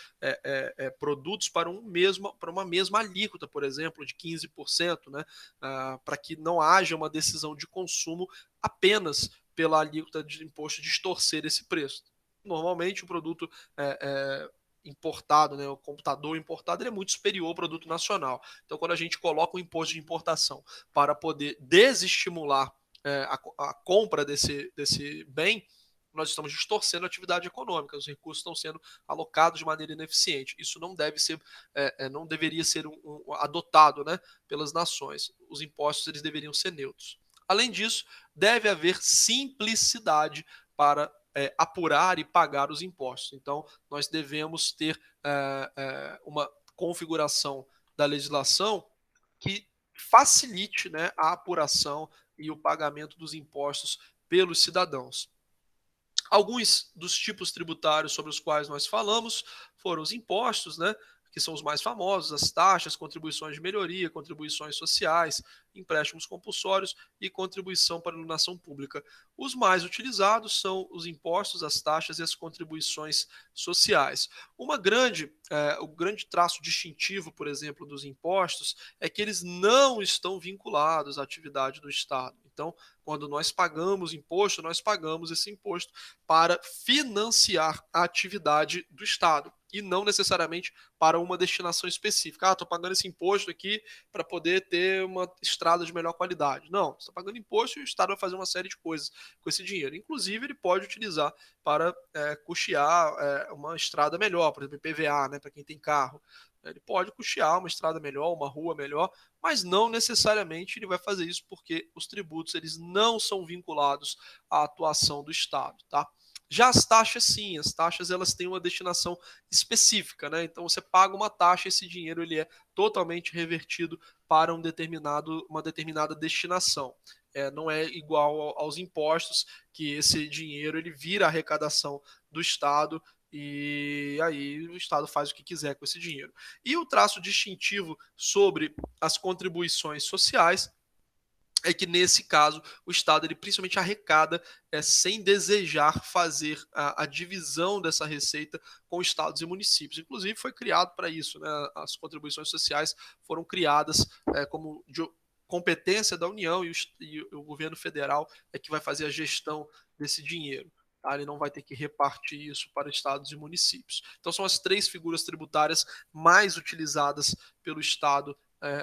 produtos para uma mesma alíquota, por exemplo, de 15%, né? Para que não haja uma decisão de consumo apenas pela alíquota de imposto distorcer esse preço. Normalmente, o produto importado, né, o computador importado, ele é muito superior ao produto nacional. Então, quando a gente coloca o imposto de importação para poder desestimular a compra desse bem, nós estamos distorcendo a atividade econômica, os recursos estão sendo alocados de maneira ineficiente. Isso não deve ser, não deveria ser adotado, né, pelas nações. Os impostos eles deveriam ser neutros. Além disso, deve haver simplicidade para apurar e pagar os impostos. Então, nós devemos ter uma configuração da legislação que facilite, né, a apuração e o pagamento dos impostos pelos cidadãos. Alguns dos tipos tributários sobre os quais nós falamos foram os impostos, né, que são os mais famosos, as taxas, contribuições de melhoria, contribuições sociais, empréstimos compulsórios e contribuição para a iluminação pública. Os mais utilizados são os impostos, as taxas e as contribuições sociais. O grande traço distintivo, por exemplo, dos impostos é que eles não estão vinculados à atividade do Estado. Então, quando nós pagamos imposto, nós pagamos esse imposto para financiar a atividade do Estado e não necessariamente para uma destinação específica. Estou pagando esse imposto aqui para poder ter uma estrada de melhor qualidade. Não, você está pagando imposto e o Estado vai fazer uma série de coisas com esse dinheiro. Inclusive, ele pode utilizar para custear uma estrada melhor, por exemplo, IPVA, né, para quem tem carro. Ele pode custear uma estrada melhor, uma rua melhor, mas não necessariamente ele vai fazer isso porque os tributos eles não são vinculados à atuação do Estado, tá? Já as taxas, sim, as taxas elas têm uma destinação específica, né? Então você paga uma taxa, esse dinheiro ele é totalmente revertido para uma determinada destinação. Não é igual aos impostos, que esse dinheiro ele vira arrecadação do Estado e aí o Estado faz o que quiser com esse dinheiro. E o traço distintivo sobre as contribuições sociais é que, nesse caso, o Estado ele principalmente arrecada sem desejar fazer a divisão dessa receita com estados e municípios. Inclusive, foi criado para isso, né? As contribuições sociais foram criadas como competência da União e o governo federal é que vai fazer a gestão desse dinheiro. Tá? Ele não vai ter que repartir isso para estados e municípios. Então, são as três figuras tributárias mais utilizadas pelo Estado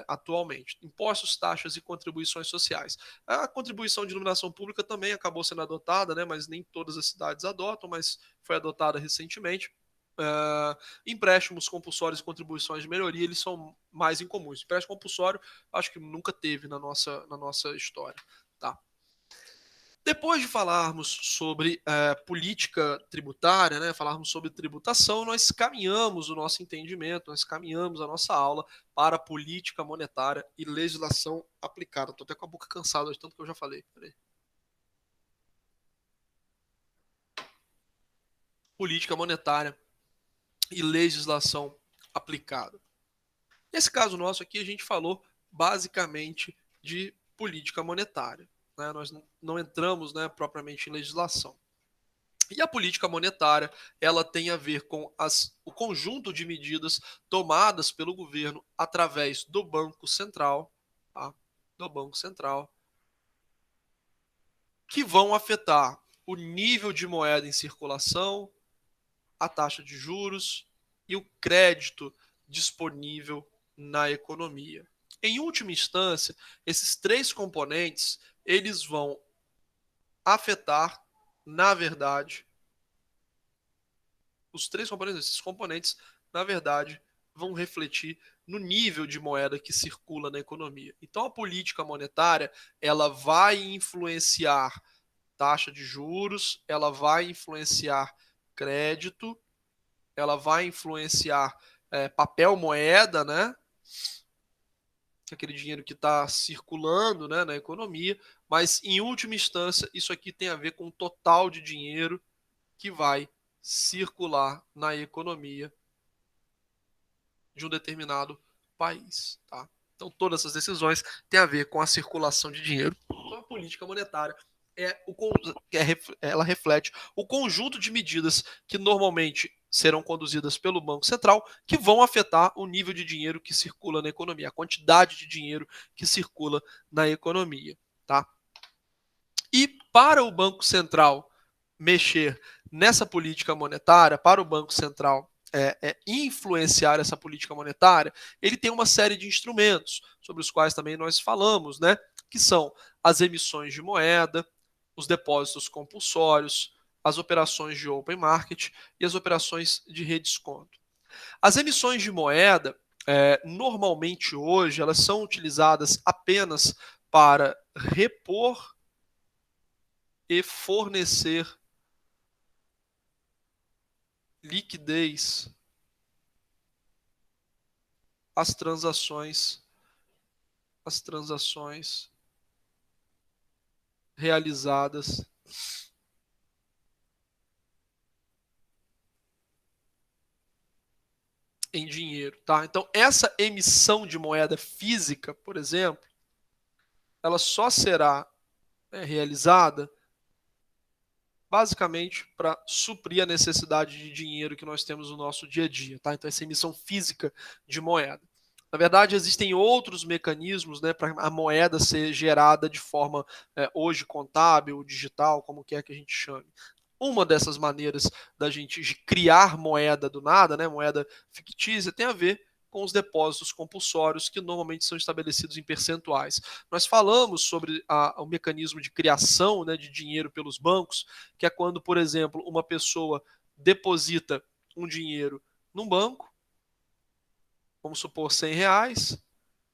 atualmente. Impostos, taxas e contribuições sociais. A contribuição de iluminação pública também acabou sendo adotada, né, mas nem todas as cidades adotam, mas foi adotada recentemente. Empréstimos compulsórios e contribuições de melhoria, eles são mais incomuns. Empréstimo compulsório, acho que nunca teve na nossa história. Tá? Depois de falarmos sobre política tributária, né, falarmos sobre tributação, nós caminhamos o nosso entendimento, nós caminhamos a nossa aula para política monetária e legislação aplicada. Estou até com a boca cansada de tanto que eu já falei. Peraí. Política monetária e legislação aplicada. Nesse caso nosso aqui, a gente falou basicamente de política monetária. Né? Nós não entramos, né, propriamente em legislação. E a política monetária, ela tem a ver com o conjunto de medidas tomadas pelo governo através do Banco Central, tá? Do Banco Central, que vão afetar o nível de moeda em circulação, a taxa de juros e o crédito disponível na economia. Em última instância, esses três componentes, eles vão afetar, na verdade, os três componentes, esses componentes, na verdade, vão refletir no nível de moeda que circula na economia. Então, a política monetária, ela vai influenciar taxa de juros, ela vai influenciar crédito, ela vai influenciar papel moeda, né? Aquele dinheiro que está circulando, né, na economia, mas em última instância isso aqui tem a ver com o total de dinheiro que vai circular na economia de um determinado país, tá? Então todas essas decisões têm a ver com a circulação de dinheiro. Então a política monetária ela reflete o conjunto de medidas que normalmente serão conduzidas pelo Banco Central, que vão afetar o nível de dinheiro que circula na economia, a quantidade de dinheiro que circula na economia, tá? E para o Banco Central mexer nessa política monetária, para o Banco Central influenciar essa política monetária, ele tem uma série de instrumentos, sobre os quais também nós falamos, né? Que são as emissões de moeda, os depósitos compulsórios, as operações de open market e as operações de redesconto. As emissões de moeda, normalmente hoje, elas são utilizadas apenas para repor e fornecer liquidez às transações realizadas em dinheiro, tá? Então, essa emissão de moeda física, por exemplo, ela só será realizada basicamente para suprir a necessidade de dinheiro que nós temos no nosso dia a dia, tá? Então, essa emissão física de moeda. Na verdade, existem outros mecanismos, né, para a moeda ser gerada de forma hoje contábil, digital, como quer que a gente chame. Uma dessas maneiras da gente criar moeda do nada, né, moeda fictícia, tem a ver com os depósitos compulsórios, que normalmente são estabelecidos em percentuais. Nós falamos sobre o mecanismo de criação, né, de dinheiro pelos bancos, que é quando, por exemplo, uma pessoa deposita um dinheiro num banco, vamos supor R$100,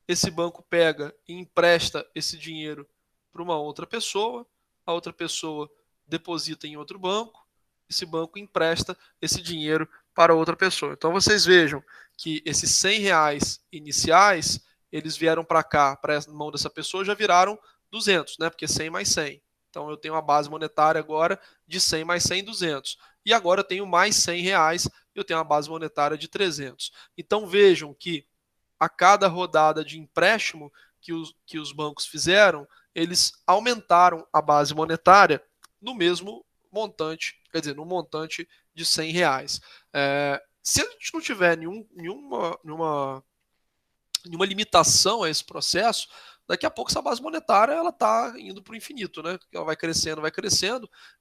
esse banco pega e empresta esse dinheiro para uma outra pessoa, a outra pessoa deposita em outro banco, esse banco empresta esse dinheiro para outra pessoa. Então vocês vejam que esses R$100 iniciais, eles vieram para cá, para a mão dessa pessoa, já viraram 200, né? Porque 100 mais 100. Então eu tenho uma base monetária agora de 100 mais 100, 200. E agora eu tenho mais R$100 e eu tenho uma base monetária de 300. Então vejam que a cada rodada de empréstimo que os bancos fizeram, eles aumentaram a base monetária no mesmo montante, quer dizer, no montante de R$100. Se a gente não tiver nenhuma limitação a esse processo, daqui a pouco essa base monetária ela está indo para o infinito, né? Ela vai crescendo,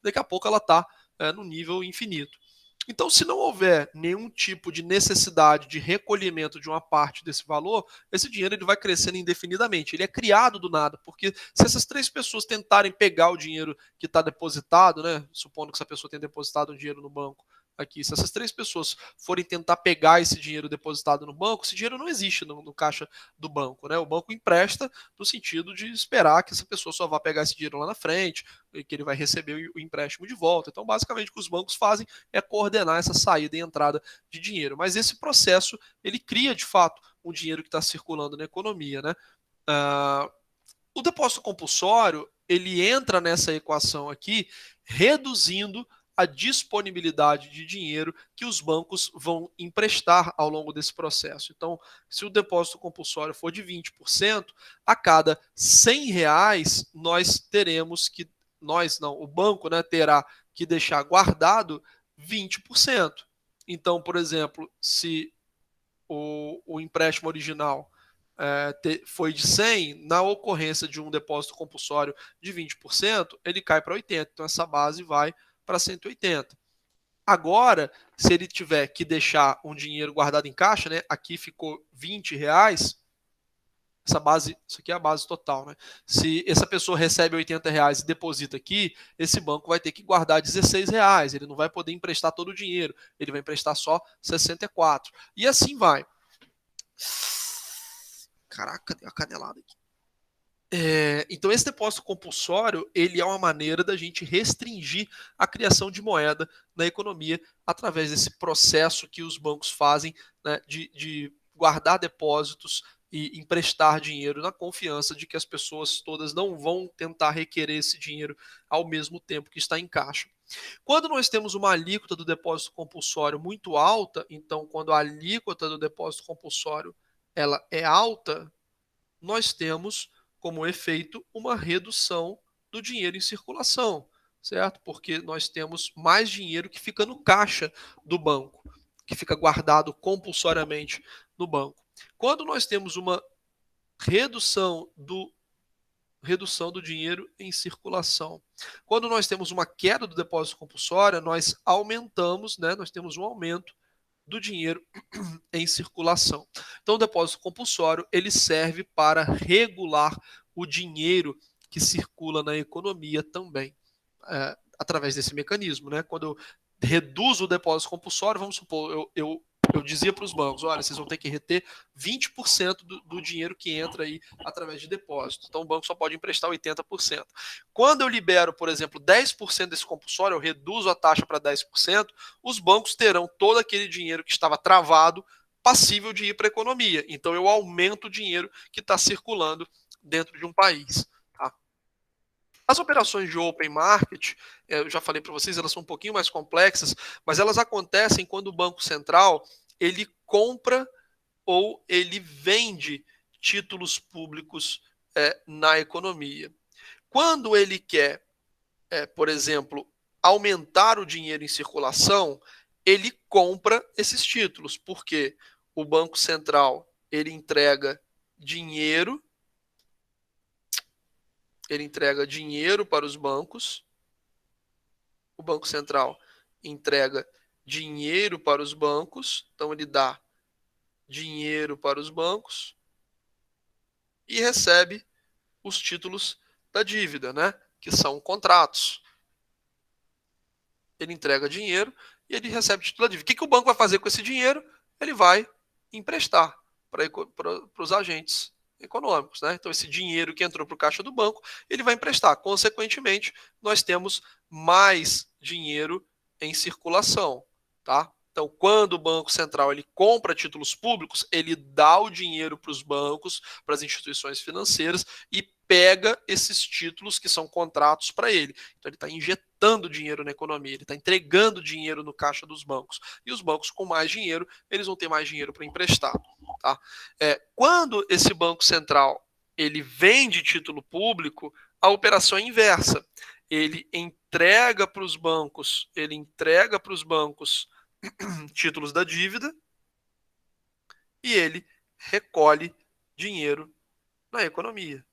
daqui a pouco ela está no nível infinito. Então, se não houver nenhum tipo de necessidade de recolhimento de uma parte desse valor, esse dinheiro ele vai crescendo indefinidamente. Ele é criado do nada, porque se essas três pessoas tentarem pegar o dinheiro que está depositado, né, supondo que essa pessoa tenha depositado um dinheiro no banco aqui, se essas 3 pessoas forem tentar pegar esse dinheiro depositado no banco, esse dinheiro não existe no caixa do banco, né? O banco empresta no sentido de esperar que essa pessoa só vá pegar esse dinheiro lá na frente, e que ele vai receber o empréstimo de volta. Então, basicamente, o que os bancos fazem é coordenar essa saída e entrada de dinheiro. Mas esse processo, ele cria, de fato, um dinheiro que está circulando na economia, né? O depósito compulsório, ele entra nessa equação aqui, reduzindo a disponibilidade de dinheiro que os bancos vão emprestar ao longo desse processo. Então, se o depósito compulsório for de 20%, a cada R$ 100 nós teremos que, o banco, né, terá que deixar guardado 20%. Então, por exemplo, se o empréstimo original foi de 100, na ocorrência de um depósito compulsório de 20%, ele cai para 80. Então, essa base vai para 180. Agora, se ele tiver que deixar um dinheiro guardado em caixa, né, aqui ficou R$ 20, essa base, isso aqui é a base total, né? Se essa pessoa recebe R$ 80 e deposita aqui, esse banco vai ter que guardar R$ 16. Ele não vai poder emprestar todo o dinheiro, ele vai emprestar só 64. E assim vai. Caraca, deu uma canelada aqui. Então, esse depósito compulsório, ele é uma maneira da gente restringir a criação de moeda na economia através desse processo que os bancos fazem, né, de guardar depósitos e emprestar dinheiro na confiança de que as pessoas todas não vão tentar requerer esse dinheiro ao mesmo tempo que está em caixa. Quando nós temos uma alíquota do depósito compulsório muito alta, então quando a alíquota do depósito compulsório ela é alta, nós temos como efeito uma redução do dinheiro em circulação, certo? Porque nós temos mais dinheiro que fica no caixa do banco, que fica guardado compulsoriamente no banco. Quando nós temos uma redução do dinheiro em circulação. Quando nós temos uma queda do depósito compulsório, nós aumentamos, né? Nós temos um aumento do dinheiro em circulação. Então, o depósito compulsório ele serve para regular o dinheiro que circula na economia também, através desse mecanismo, né? Quando eu reduzo o depósito compulsório, vamos supor, eu dizia para os bancos, olha, vocês vão ter que reter 20% do dinheiro que entra aí através de depósito. Então o banco só pode emprestar 80%. Quando eu libero, por exemplo, 10% desse compulsório, eu reduzo a taxa para 10%, os bancos terão todo aquele dinheiro que estava travado passível de ir para a economia. Então eu aumento o dinheiro que está circulando dentro de um país. Tá? As operações de open market, eu já falei para vocês, elas são um pouquinho mais complexas, mas elas acontecem quando o Banco Central ele compra ou ele vende títulos públicos na economia. Quando ele quer, por exemplo, aumentar o dinheiro em circulação, ele compra esses títulos, porque o Banco Central ele entrega dinheiro para os bancos, o Banco Central entrega dinheiro para os bancos, então ele dá dinheiro para os bancos e recebe os títulos da dívida, né? Que são contratos. Ele entrega dinheiro e ele recebe o título da dívida. O que o banco vai fazer com esse dinheiro? Ele vai emprestar para os agentes econômicos, né? Então esse dinheiro que entrou para o caixa do banco, ele vai emprestar. Consequentemente, nós temos mais dinheiro em circulação, tá? Então, quando o Banco Central ele compra títulos públicos, ele dá o dinheiro para os bancos, para as instituições financeiras e pega esses títulos que são contratos para ele. Então, ele está injetando dinheiro na economia, ele está entregando dinheiro no caixa dos bancos. E os bancos com mais dinheiro, eles vão ter mais dinheiro para emprestar. Tá? Quando esse Banco Central ele vende título público, a operação é inversa. Ele entrega para os bancos, títulos da dívida e ele recolhe dinheiro na economia.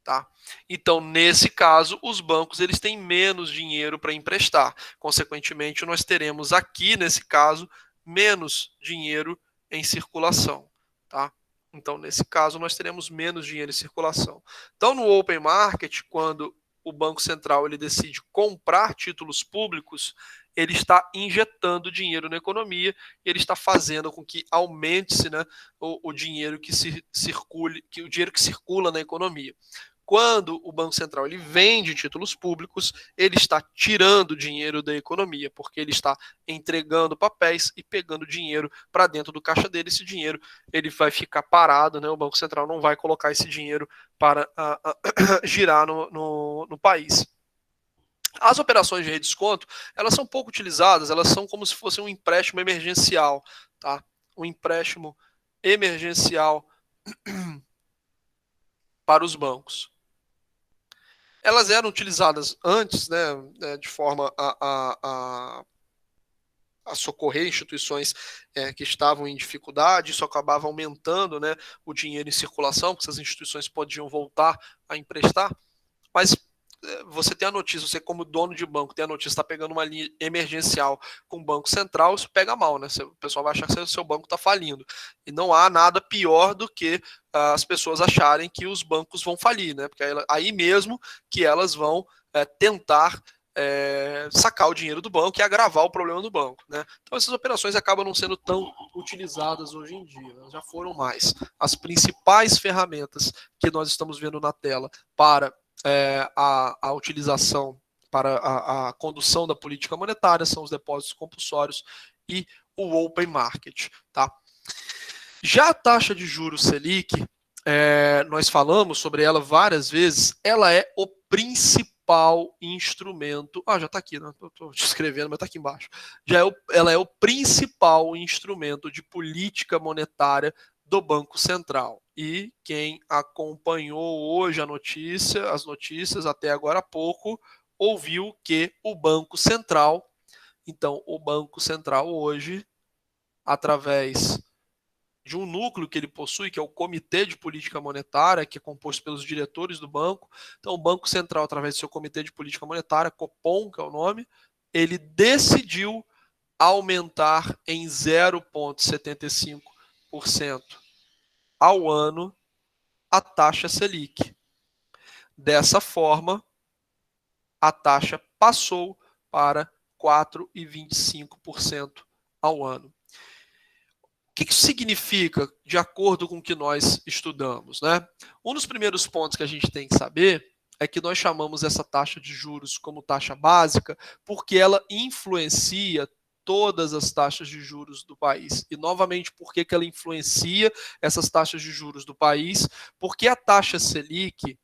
Tá? Então, nesse caso, os bancos eles têm menos dinheiro para emprestar. Consequentemente, nós teremos aqui, nesse caso, menos dinheiro em circulação. Tá? Então, nesse caso, nós teremos menos dinheiro em circulação. Então, no open market, quando o Banco Central ele decide comprar títulos públicos, ele está injetando dinheiro na economia, ele está fazendo com que aumente-se, né, o dinheiro que circule, o dinheiro que circula na economia. Quando o Banco Central ele vende títulos públicos, ele está tirando dinheiro da economia, porque ele está entregando papéis e pegando dinheiro para dentro do caixa dele. Esse dinheiro ele vai ficar parado, né? O Banco Central não vai colocar esse dinheiro para girar no país. As operações de redesconto, elas são pouco utilizadas, elas são como se fosse um empréstimo emergencial, tá? Um empréstimo emergencial para os bancos. Elas eram utilizadas antes, né, de forma a socorrer instituições que estavam em dificuldade. Isso acabava aumentando, né, o dinheiro em circulação, porque essas instituições podiam voltar a emprestar. Mas você tem a notícia, você como dono de banco tem a notícia, está pegando uma linha emergencial com o Banco Central, isso pega mal, né? O pessoal vai achar que o seu banco está falindo. E não há nada pior do que as pessoas acharem que os bancos vão falir, né? Porque aí mesmo que elas vão tentar sacar o dinheiro do banco e agravar o problema do banco, né? Então essas operações acabam não sendo tão utilizadas hoje em dia, elas já foram mais. As principais ferramentas que nós estamos vendo na tela para a utilização, para a condução da política monetária são os depósitos compulsórios e o open market, tá? Já a taxa de juros Selic, nós falamos sobre ela várias vezes, ela é o principal instrumento. Já está aqui, né? Estou escrevendo, mas está aqui embaixo. Ela é o principal instrumento de política monetária do Banco Central. E quem acompanhou hoje as notícias até agora há pouco, ouviu que o Banco Central, então o Banco Central hoje, através de um núcleo que ele possui, que é o Comitê de Política Monetária, que é composto pelos diretores do banco. Então, o Banco Central, através do seu Comitê de Política Monetária, Copom, que é o nome, ele decidiu aumentar em 0,75% ao ano a taxa Selic. Dessa forma, a taxa passou para 4,25% ao ano. O que isso significa, de acordo com o que nós estudamos, né? Um dos primeiros pontos que a gente tem que saber é que nós chamamos essa taxa de juros como taxa básica porque ela influencia todas as taxas de juros do país. E, novamente, por que ela influencia essas taxas de juros do país? Porque a taxa Selic,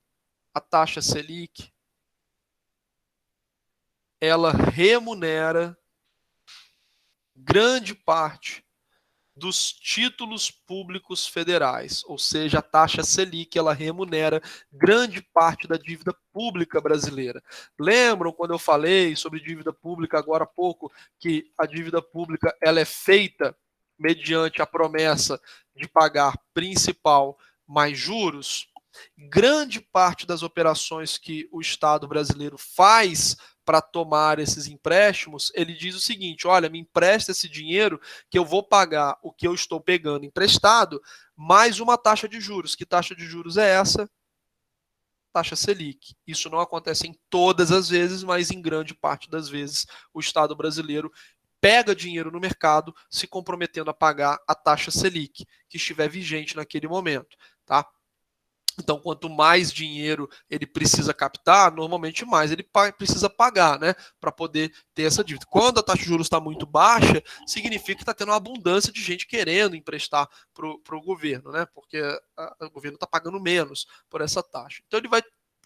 ela remunera grande parte dos títulos públicos federais, ou seja, a taxa Selic, ela remunera grande parte da dívida pública brasileira. Lembram quando eu falei sobre dívida pública agora há pouco, que a dívida pública ela é feita mediante a promessa de pagar principal mais juros? Grande parte das operações que o Estado brasileiro faz para tomar esses empréstimos, ele diz o seguinte: olha, me empresta esse dinheiro que eu vou pagar o que eu estou pegando emprestado, mais uma taxa de juros. Que taxa de juros é essa? Taxa Selic. Isso não acontece em todas as vezes, mas em grande parte das vezes o Estado brasileiro pega dinheiro no mercado se comprometendo a pagar a taxa Selic, que estiver vigente naquele momento, tá? Então, quanto mais dinheiro ele precisa captar, normalmente mais ele precisa pagar, né, para poder ter essa dívida. Quando a taxa de juros está muito baixa, significa que está tendo uma abundância de gente querendo emprestar para o governo, né, porque o governo está pagando menos por essa taxa. Então, ele vai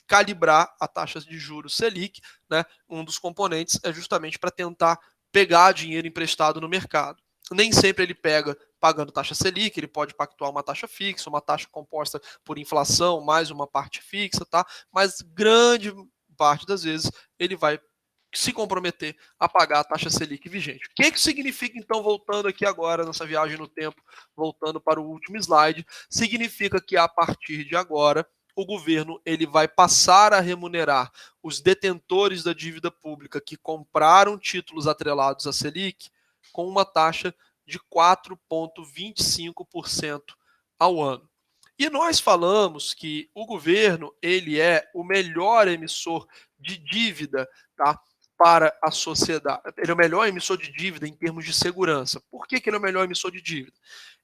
calibrar a taxa de juros Selic, né, um dos componentes é justamente para tentar pegar dinheiro emprestado no mercado. Nem sempre ele pega pagando taxa Selic, ele pode pactuar uma taxa fixa, uma taxa composta por inflação, mais uma parte fixa, tá? Mas grande parte das vezes ele vai se comprometer a pagar a taxa Selic vigente. O que significa, então, voltando aqui agora, nessa viagem no tempo, voltando para o último slide, significa que a partir de agora, o governo ele vai passar a remunerar os detentores da dívida pública que compraram títulos atrelados à Selic com uma taxa de 4,25% ao ano. E nós falamos que o governo ele é o melhor emissor de dívida, tá, para a sociedade. Ele é o melhor emissor de dívida em termos de segurança. Por que ele é o melhor emissor de dívida?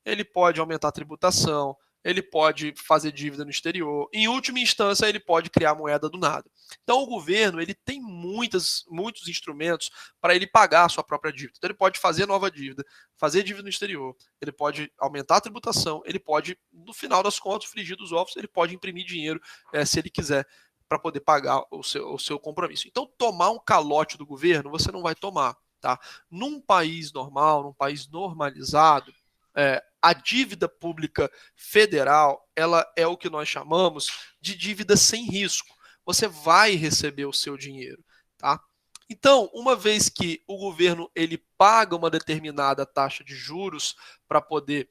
Ele pode aumentar a tributação, ele pode fazer dívida no exterior, em última instância, ele pode criar moeda do nada. Então, o governo ele tem muitos instrumentos para ele pagar a sua própria dívida. Então, ele pode fazer nova dívida, fazer dívida no exterior, ele pode aumentar a tributação, ele pode, no final das contas, frigir dos ovos, ele pode imprimir dinheiro se ele quiser, para poder pagar o seu compromisso. Então, tomar um calote do governo, você não vai tomar. Tá? Num país normal, num país normalizado, a dívida pública federal, ela é o que nós chamamos de dívida sem risco. Você vai receber o seu dinheiro, tá? Então, uma vez que o governo ele paga uma determinada taxa de juros para poder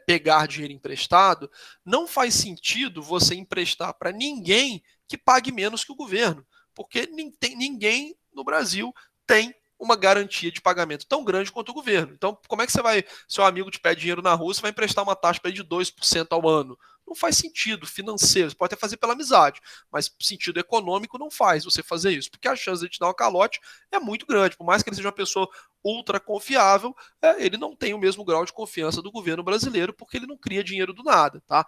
pegar dinheiro emprestado, não faz sentido você emprestar para ninguém que pague menos que o governo, porque ninguém no Brasil tem uma garantia de pagamento tão grande quanto o governo. Então, como é que você vai, seu amigo te pede dinheiro na rua, você vai emprestar uma taxa para ele de 2% ao ano? Não faz sentido financeiro, você pode até fazer pela amizade, mas sentido econômico não faz você fazer isso, porque a chance de te dar um calote é muito grande. Por mais que ele seja uma pessoa ultra confiável, ele não tem o mesmo grau de confiança do governo brasileiro, porque ele não cria dinheiro do nada, tá?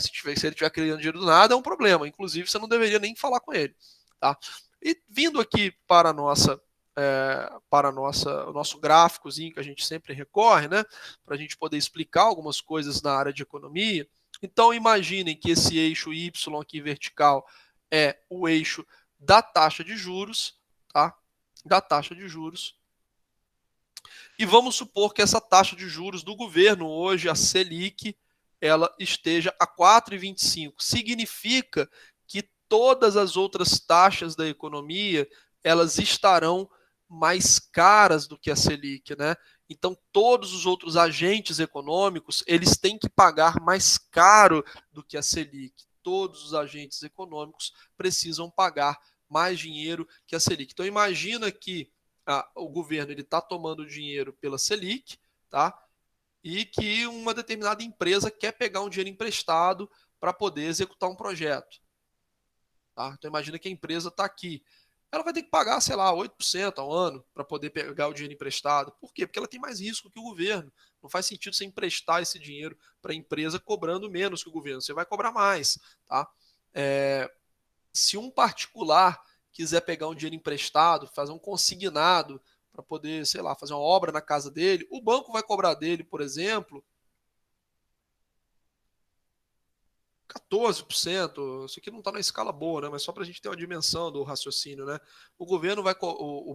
Se ele estiver criando dinheiro do nada, é um problema. Inclusive, você não deveria nem falar com ele, tá? E vindo aqui para a nossa o nosso gráficozinho que a gente sempre recorre, né, para a gente poder explicar algumas coisas na área de economia. Então, imaginem que esse eixo Y aqui vertical é o eixo da taxa de juros, tá? Da taxa de juros. E vamos supor que essa taxa de juros do governo hoje, a Selic, ela esteja a 4,25. Significa que todas as outras taxas da economia, elas estarão mais caras do que a Selic, né? Então, todos os outros agentes econômicos, eles têm que pagar mais caro do que a Selic. Todos os agentes econômicos precisam pagar mais dinheiro que a Selic. Então, imagina que o governo está tomando dinheiro pela Selic, tá? E que uma determinada empresa quer pegar um dinheiro emprestado para poder executar um projeto. Tá? Então, imagina que a empresa está aqui. Ela vai ter que pagar, sei lá, 8% ao ano para poder pegar o dinheiro emprestado. Por quê? Porque ela tem mais risco que o governo. Não faz sentido você emprestar esse dinheiro para a empresa cobrando menos que o governo. Você vai cobrar mais. Tá? Se um particular quiser pegar um dinheiro emprestado, fazer um consignado para poder, sei lá, fazer uma obra na casa dele, o banco vai cobrar dele, por exemplo, 14%, isso aqui não está na escala boa, né? Mas só para a gente ter uma dimensão do raciocínio, né? O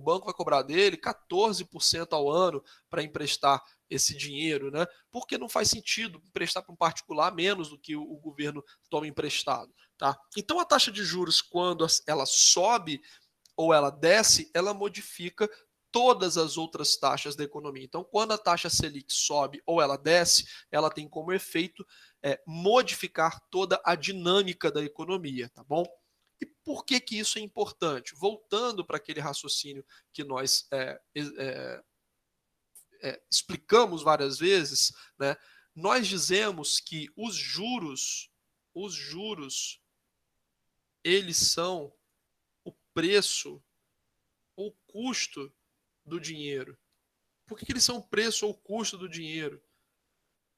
banco vai cobrar dele 14% ao ano para emprestar esse dinheiro, né? Porque não faz sentido emprestar para um particular menos do que o governo toma emprestado, tá? Então a taxa de juros, quando ela sobe ou ela desce, ela modifica todas as outras taxas da economia. Então, quando a taxa Selic sobe ou ela desce, ela tem como efeito modificar toda a dinâmica da economia, tá bom? E por que isso é importante? Voltando para aquele raciocínio que nós explicamos várias vezes, né? Nós dizemos que os juros, eles são o preço, o custo do dinheiro. Por que eles são o preço ou o custo do dinheiro?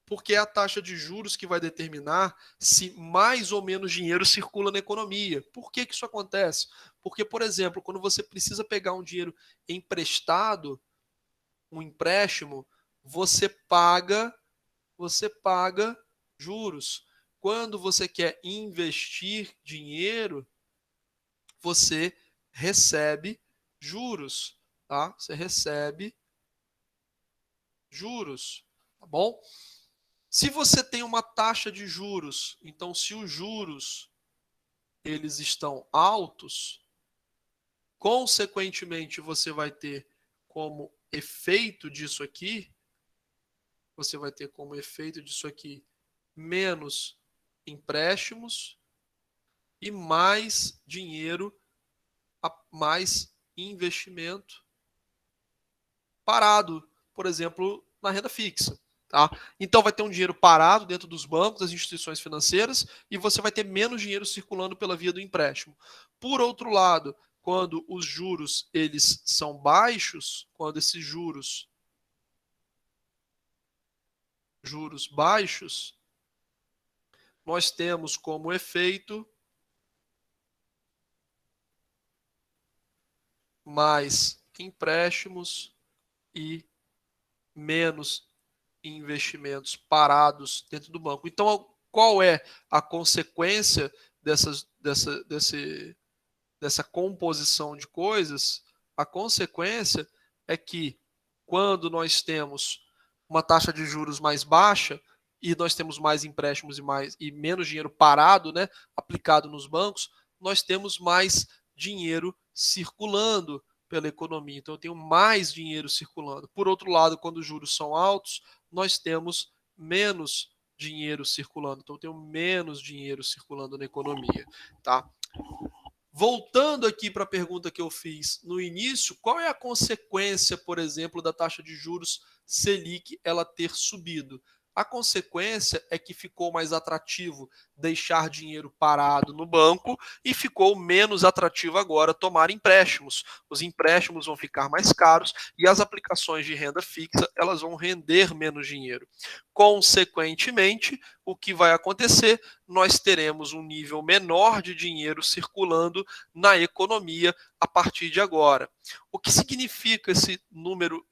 Porque é a taxa de juros que vai determinar se mais ou menos dinheiro circula na economia. Por que isso acontece? Porque, por exemplo, quando você precisa pegar um dinheiro emprestado, um empréstimo, você paga juros. Quando você quer investir dinheiro, você recebe juros, tá? Você recebe juros, tá bom? Se você tem uma taxa de juros, então se os juros eles estão altos, consequentemente você vai ter como efeito disso aqui, menos empréstimos e mais dinheiro, mais investimento parado, por exemplo, na renda fixa. Tá? Então vai ter um dinheiro parado dentro dos bancos, das instituições financeiras, e você vai ter menos dinheiro circulando pela via do empréstimo. Por outro lado, quando os juros eles são baixos, quando esses juros baixos, nós temos como efeito mais empréstimos e menos investimentos parados dentro do banco. Então, qual é a consequência dessa composição de coisas? A consequência é que quando nós temos uma taxa de juros mais baixa e nós temos mais empréstimos e menos dinheiro parado, né, aplicado nos bancos, nós temos mais dinheiro circulando pela economia. Então, eu tenho mais dinheiro circulando. Por outro lado, quando os juros são altos, nós temos menos dinheiro circulando. Então, eu tenho menos dinheiro circulando na economia, tá? Voltando aqui para a pergunta que eu fiz no início, qual é a consequência, por exemplo, da taxa de juros Selic ela ter subido? A consequência é que ficou mais atrativo deixar dinheiro parado no banco e ficou menos atrativo agora tomar empréstimos. Os empréstimos vão ficar mais caros e as aplicações de renda fixa elas vão render menos dinheiro. Consequentemente, o que vai acontecer? Nós teremos um nível menor de dinheiro circulando na economia a partir de agora. O que significa esse número,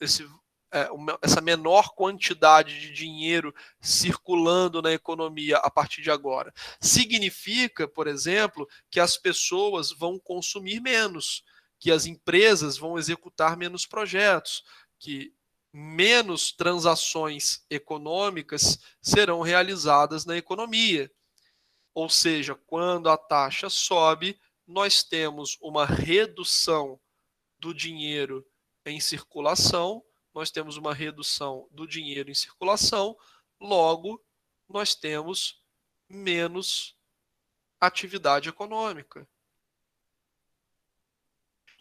essa menor quantidade de dinheiro circulando na economia a partir de agora? Significa, por exemplo, que as pessoas vão consumir menos, que as empresas vão executar menos projetos, que menos transações econômicas serão realizadas na economia. Ou seja, quando a taxa sobe, nós temos uma redução do dinheiro em circulação, nós temos uma redução do dinheiro em circulação, logo, nós temos menos atividade econômica.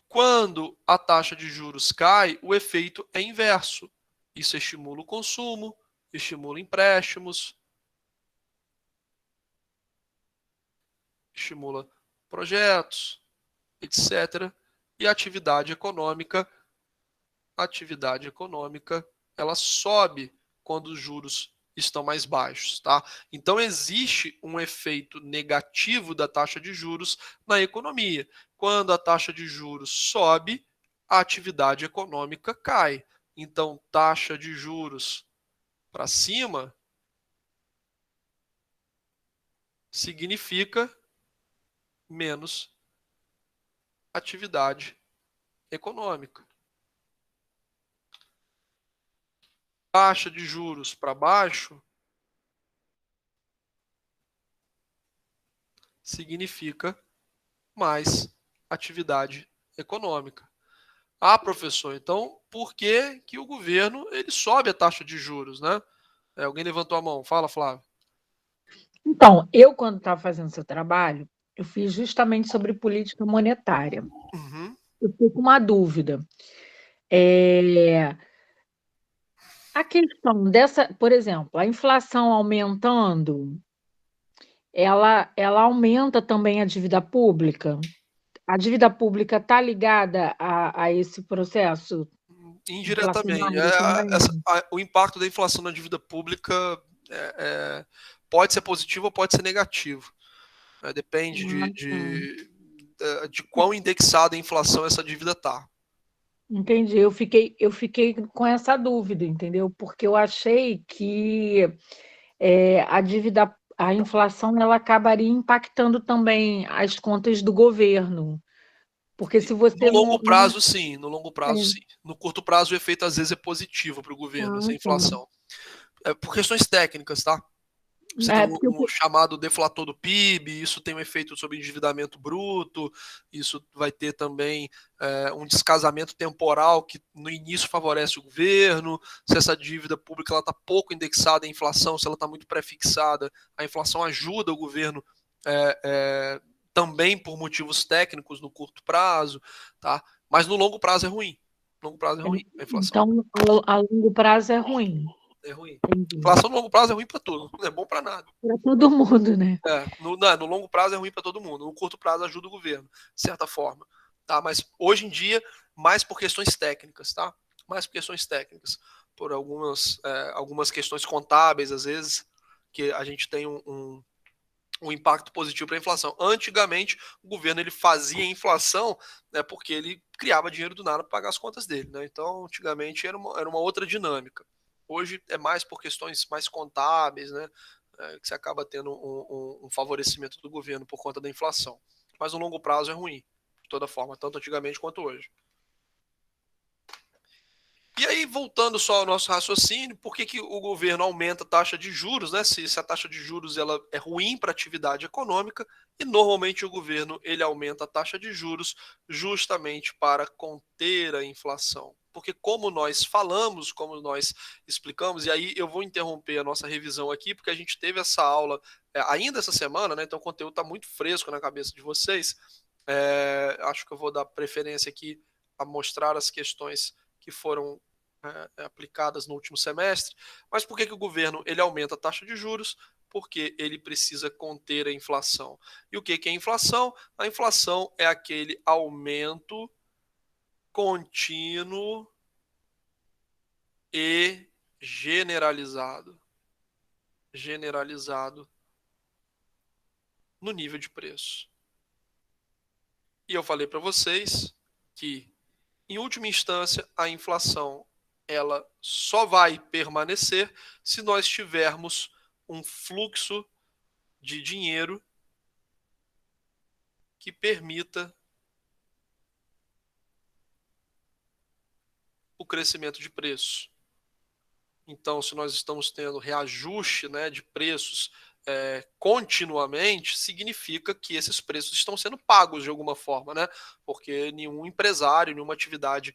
Quando a taxa de juros cai, o efeito é inverso. Isso estimula o consumo, estimula empréstimos, estimula projetos, etc. E a atividade econômica, ela sobe quando os juros estão mais baixos, tá? Então existe um efeito negativo da taxa de juros na economia. Quando a taxa de juros sobe, a atividade econômica cai. Então, taxa de juros para cima significa menos atividade econômica. Taxa de juros para baixo significa mais atividade econômica. Ah, professor, então por que que o governo ele sobe a taxa de juros, né? Alguém levantou a mão. Fala, Flávio. Então, eu, quando estava fazendo seu trabalho, eu fiz justamente sobre política monetária. Uhum. Eu fiquei com uma dúvida. A questão dessa, por exemplo, a inflação aumentando, ela aumenta também a dívida pública? A dívida pública está ligada a esse processo Indiretamente. inflacionário também? O impacto da inflação na dívida pública pode ser positivo ou pode ser negativo. Depende de quão indexada a inflação essa dívida está. Entendi. Eu fiquei com essa dúvida, entendeu? Porque eu achei que a inflação, ela acabaria impactando também as contas do governo. Porque se você No longo não. prazo, sim. No longo prazo, sim. No curto prazo, o efeito às vezes é positivo para o governo, essa inflação. Por questões técnicas, tá? Você tem um chamado deflator do PIB, isso tem um efeito sobre endividamento bruto, isso vai ter também um descasamento temporal que no início favorece o governo. Se essa dívida pública está pouco indexada à inflação, se ela está muito prefixada, a inflação ajuda o governo também por motivos técnicos no curto prazo, tá? Mas no longo prazo é ruim. No longo prazo é ruim a inflação. Então, a longo prazo é ruim. É ruim. Inflação no longo prazo é ruim para tudo, não é bom para nada. Para todo mundo, né? No longo prazo é ruim para todo mundo. No curto prazo ajuda o governo, de certa forma. tá? Mas hoje em dia, mais por questões técnicas, tá? Mais por questões técnicas, por algumas questões contábeis, às vezes, que a gente tem um impacto positivo para a inflação. Antigamente, o governo ele fazia inflação, né, porque ele criava dinheiro do nada para pagar as contas dele. Né? Então, antigamente era uma outra dinâmica. Hoje é mais por questões mais contábeis, né, que você acaba tendo um favorecimento do governo por conta da inflação. Mas no longo prazo é ruim, de toda forma, tanto antigamente quanto hoje. E aí, voltando só ao nosso raciocínio, por que o governo aumenta a taxa de juros, né? Se a taxa de juros ela é ruim para a atividade econômica, e normalmente o governo ele aumenta a taxa de juros justamente para conter a inflação. Porque como nós falamos, como nós explicamos, e aí eu vou interromper a nossa revisão aqui, porque a gente teve essa aula ainda essa semana, né? Então o conteúdo está muito fresco na cabeça de vocês. Acho que eu vou dar preferência aqui a mostrar as questões que foram aplicadas no último semestre. Mas por que o governo ele aumenta a taxa de juros? Porque ele precisa conter a inflação. E o que é inflação? A inflação é aquele aumento contínuo e generalizado. Generalizado no nível de preço. E eu falei para vocês que, em última instância, a inflação ela só vai permanecer se nós tivermos um fluxo de dinheiro que permita o crescimento de preço. Então, se nós estamos tendo reajuste, né, de preços continuamente, significa que esses preços estão sendo pagos de alguma forma, né? Porque nenhum empresário, nenhuma atividade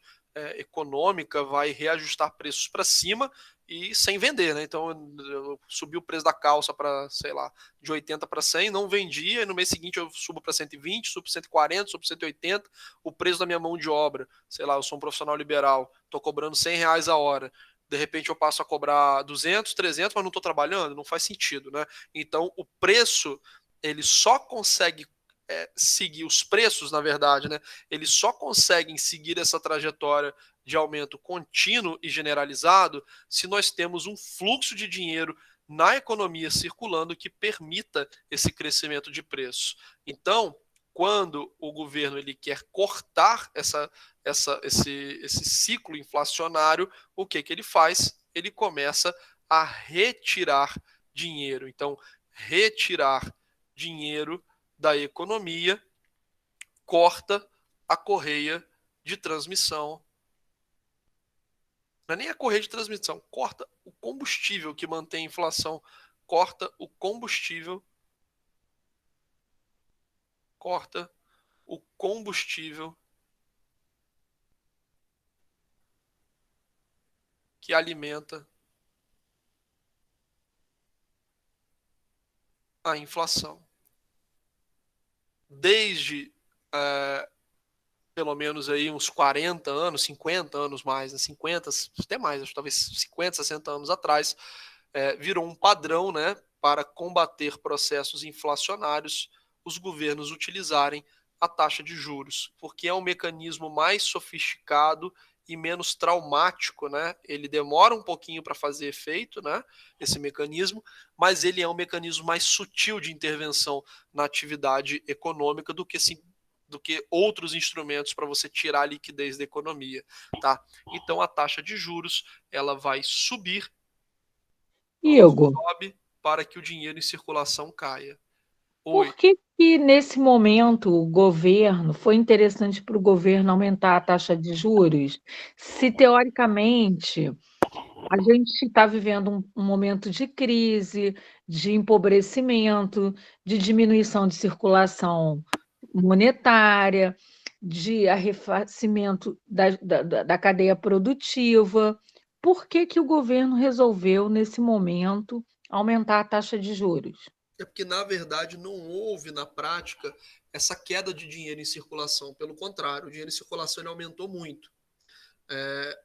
econômica vai reajustar preços para cima e sem vender, né? Então, eu subi o preço da calça para, sei lá, de 80 para 100, não vendia, e no mês seguinte eu subo para 120, subo para 140, subo para 180, o preço da minha mão de obra, sei lá, eu sou um profissional liberal, estou cobrando R$ 100 a hora, de repente eu passo a cobrar 200, 300, mas não estou trabalhando, não faz sentido, né? Então, o preço, ele só consegue seguir os preços, na verdade, né? Eles só conseguem seguir essa trajetória de aumento contínuo e generalizado se nós temos um fluxo de dinheiro na economia circulando que permita esse crescimento de preço. Então, quando o governo ele quer cortar esse ciclo inflacionário, o que ele faz? Ele começa a retirar dinheiro. Então, retirar dinheiro da economia corta a correia de transmissão. Não é nem a correia de transmissão, corta o combustível que mantém a inflação, corta o combustível, corta o combustível que alimenta a inflação. Desde pelo menos aí uns 40 anos, 50 anos mais, né? 50, até mais, acho, talvez 50, 60 anos atrás, virou um padrão, né, para combater processos inflacionários, os governos utilizarem a taxa de juros, porque é um mecanismo mais sofisticado e menos traumático, né? Ele demora um pouquinho para fazer efeito, né? Esse mecanismo, mas ele é um mecanismo mais sutil de intervenção na atividade econômica do que outros instrumentos para você tirar a liquidez da economia, tá? Então a taxa de juros ela vai subir, Igor, sobe para que o dinheiro em circulação caia. Oi. por que que nesse momento o governo foi interessante para o governo aumentar a taxa de juros, se teoricamente a gente está vivendo um momento de crise, de empobrecimento, de diminuição de circulação monetária, de arrefecimento da cadeia produtiva. Por que que o governo resolveu, nesse momento, aumentar a taxa de juros? É porque, na verdade, não houve na prática essa queda de dinheiro em circulação. Pelo contrário, o dinheiro em circulação ele aumentou muito.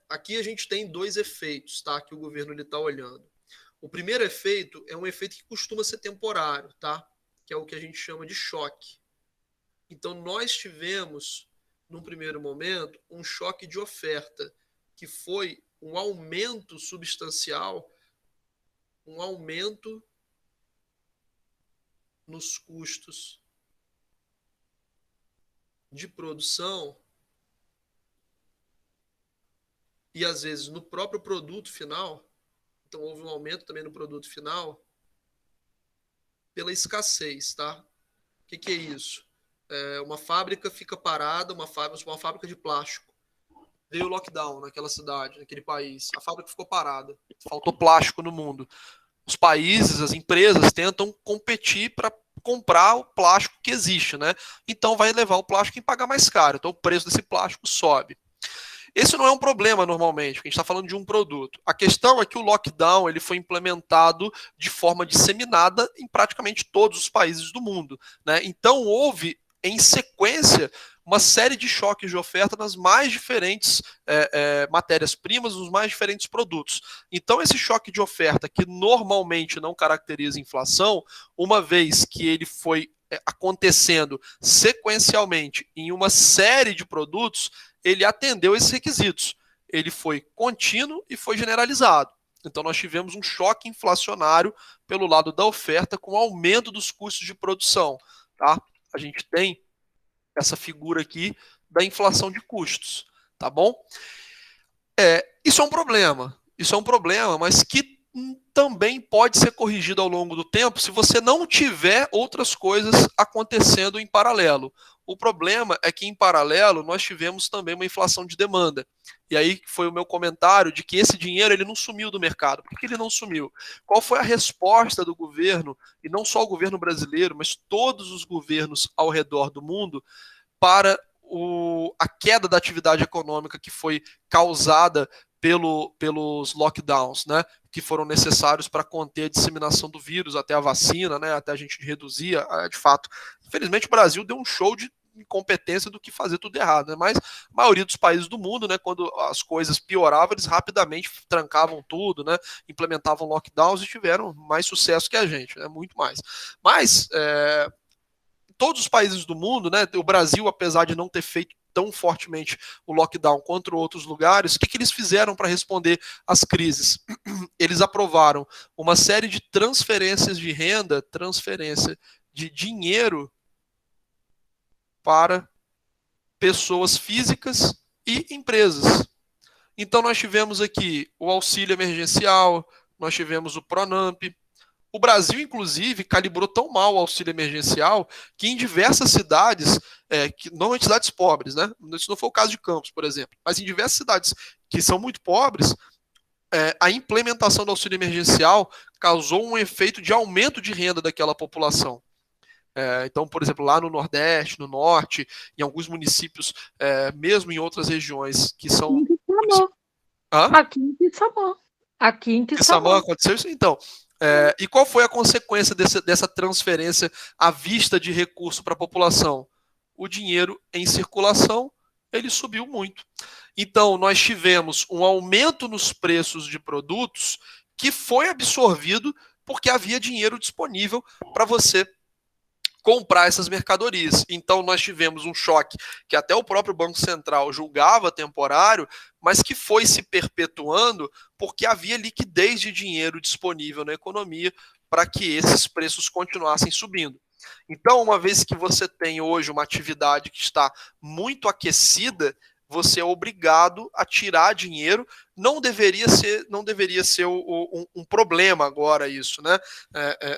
Aqui a gente tem dois efeitos, tá? Que o governo está olhando. O primeiro efeito é um efeito que costuma ser temporário, tá? Que é o que a gente chama de choque. Então, nós tivemos num primeiro momento, um choque de oferta, que foi um aumento substancial, um aumento nos custos de produção e, às vezes, no próprio produto final. Então, houve um aumento também no produto final pela escassez, tá? O que é isso? Uma fábrica fica parada, uma fábrica de plástico. Veio o lockdown naquela cidade, naquele país. A fábrica ficou parada. Faltou plástico no mundo. Os países, as empresas tentam competir para comprar o plástico que existe, né? Então vai levar o plástico em pagar mais caro. Então o preço desse plástico sobe. Esse não é um problema normalmente, porque a gente está falando de um produto. A questão é que o lockdown ele foi implementado de forma disseminada em praticamente todos os países do mundo, né? Então houve em sequência uma série de choques de oferta nas mais diferentes matérias-primas, nos mais diferentes produtos. Então esse choque de oferta, que normalmente não caracteriza inflação, uma vez que ele foi acontecendo sequencialmente em uma série de produtos, ele atendeu esses requisitos. Ele foi contínuo e foi generalizado. Então nós tivemos um choque inflacionário pelo lado da oferta com o aumento dos custos de produção. Tá? A gente tem essa figura aqui da inflação de custos. Tá bom? Isso é um problema. Isso é um problema, mas que também pode ser corrigido ao longo do tempo se você não tiver outras coisas acontecendo em paralelo. O problema é que, em paralelo, nós tivemos também uma inflação de demanda. E aí foi o meu comentário de que esse dinheiro ele não sumiu do mercado. Por que ele não sumiu? Qual foi a resposta do governo, e não só o governo brasileiro, mas todos os governos ao redor do mundo, para a queda da atividade econômica que foi causada pelos lockdowns, né, que foram necessários para conter a disseminação do vírus até a vacina, né, até a gente reduzir, de fato. Infelizmente o Brasil deu um show de incompetência do que fazer tudo errado, né? Mas a maioria dos países do mundo, né, quando as coisas pioravam, eles rapidamente trancavam tudo, né, implementavam lockdowns e tiveram mais sucesso que a gente, né, muito mais. Mas todos os países do mundo, né, o Brasil, apesar de não ter feito tão fortemente o lockdown contra outros lugares, o que eles fizeram para responder às crises? Eles aprovaram uma série de transferências de renda, transferência de dinheiro para pessoas físicas e empresas. Então nós tivemos aqui o auxílio emergencial, nós tivemos o Pronamp. O Brasil, inclusive, calibrou tão mal o auxílio emergencial que em diversas cidades, normalmente cidades pobres, né? Isso não foi o caso de Campos, por exemplo, mas em diversas cidades que são muito pobres, a implementação do auxílio emergencial causou um efeito de aumento de renda daquela população. Então, por exemplo, lá no Nordeste, no Norte, em alguns municípios, mesmo em outras regiões que são... Aqui em Quissamã. Aqui em Quissamã aconteceu isso? Então, e qual foi a consequência dessa transferência à vista de recurso para a população? O dinheiro em circulação, ele subiu muito. Então, nós tivemos um aumento nos preços de produtos que foi absorvido porque havia dinheiro disponível para você comprar essas mercadorias. Então nós tivemos um choque que até o próprio Banco Central julgava temporário, mas que foi se perpetuando porque havia liquidez de dinheiro disponível na economia para que esses preços continuassem subindo. Então, uma vez que você tem hoje uma atividade que está muito aquecida, você é obrigado a tirar dinheiro. Não deveria ser um problema agora isso, né?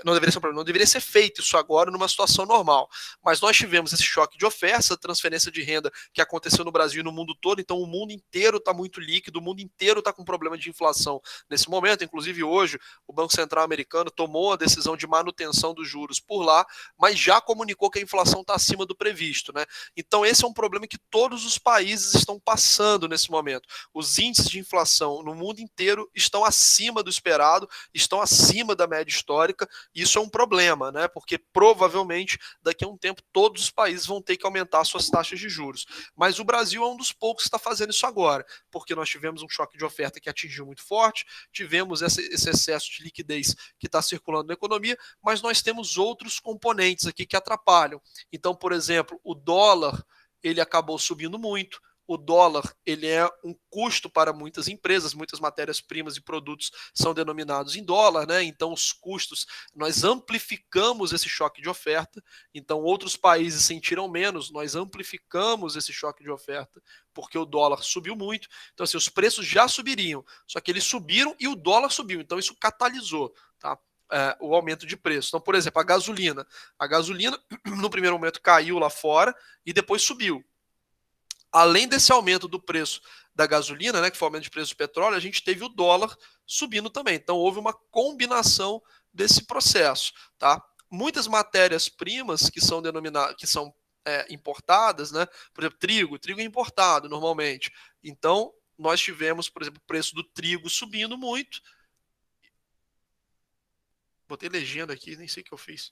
Não deveria ser um problema, não deveria ser feito isso agora numa situação normal. Mas nós tivemos esse choque de oferta, essa transferência de renda que aconteceu no Brasil e no mundo todo, então o mundo inteiro está muito líquido, o mundo inteiro está com problema de inflação nesse momento. Inclusive hoje o Banco Central americano tomou a decisão de manutenção dos juros por lá, mas já comunicou que a inflação está acima do previsto, né? Então esse é um problema que todos os países estão passando nesse momento. Os índices de inflação no mundo inteiro estão acima do esperado, estão acima da média histórica, e isso é um problema, né? Porque provavelmente daqui a um tempo todos os países vão ter que aumentar suas taxas de juros. Mas o Brasil é um dos poucos que está fazendo isso agora, porque nós tivemos um choque de oferta que atingiu muito forte, tivemos esse excesso de liquidez que está circulando na economia, mas nós temos outros componentes aqui que atrapalham. Então, por exemplo, o dólar ele acabou subindo muito. O dólar, ele é um custo para muitas empresas, muitas matérias-primas e produtos são denominados em dólar, né? Então os custos, nós amplificamos esse choque de oferta, então outros países sentiram menos, nós amplificamos esse choque de oferta, porque o dólar subiu muito. Então assim, os preços já subiriam, só que eles subiram e o dólar subiu, então isso catalisou, tá? O aumento de preço. Então, por exemplo, a gasolina no primeiro momento caiu lá fora e depois subiu. Além desse aumento do preço da gasolina, né, que foi o aumento de preço do petróleo, a gente teve o dólar subindo também. Então houve uma combinação desse processo, tá? Muitas matérias-primas que são denominadas, que são importadas, né? Por exemplo, trigo é importado normalmente. Então nós tivemos, por exemplo, o preço do trigo subindo muito. Botei legenda aqui, nem sei o que eu fiz.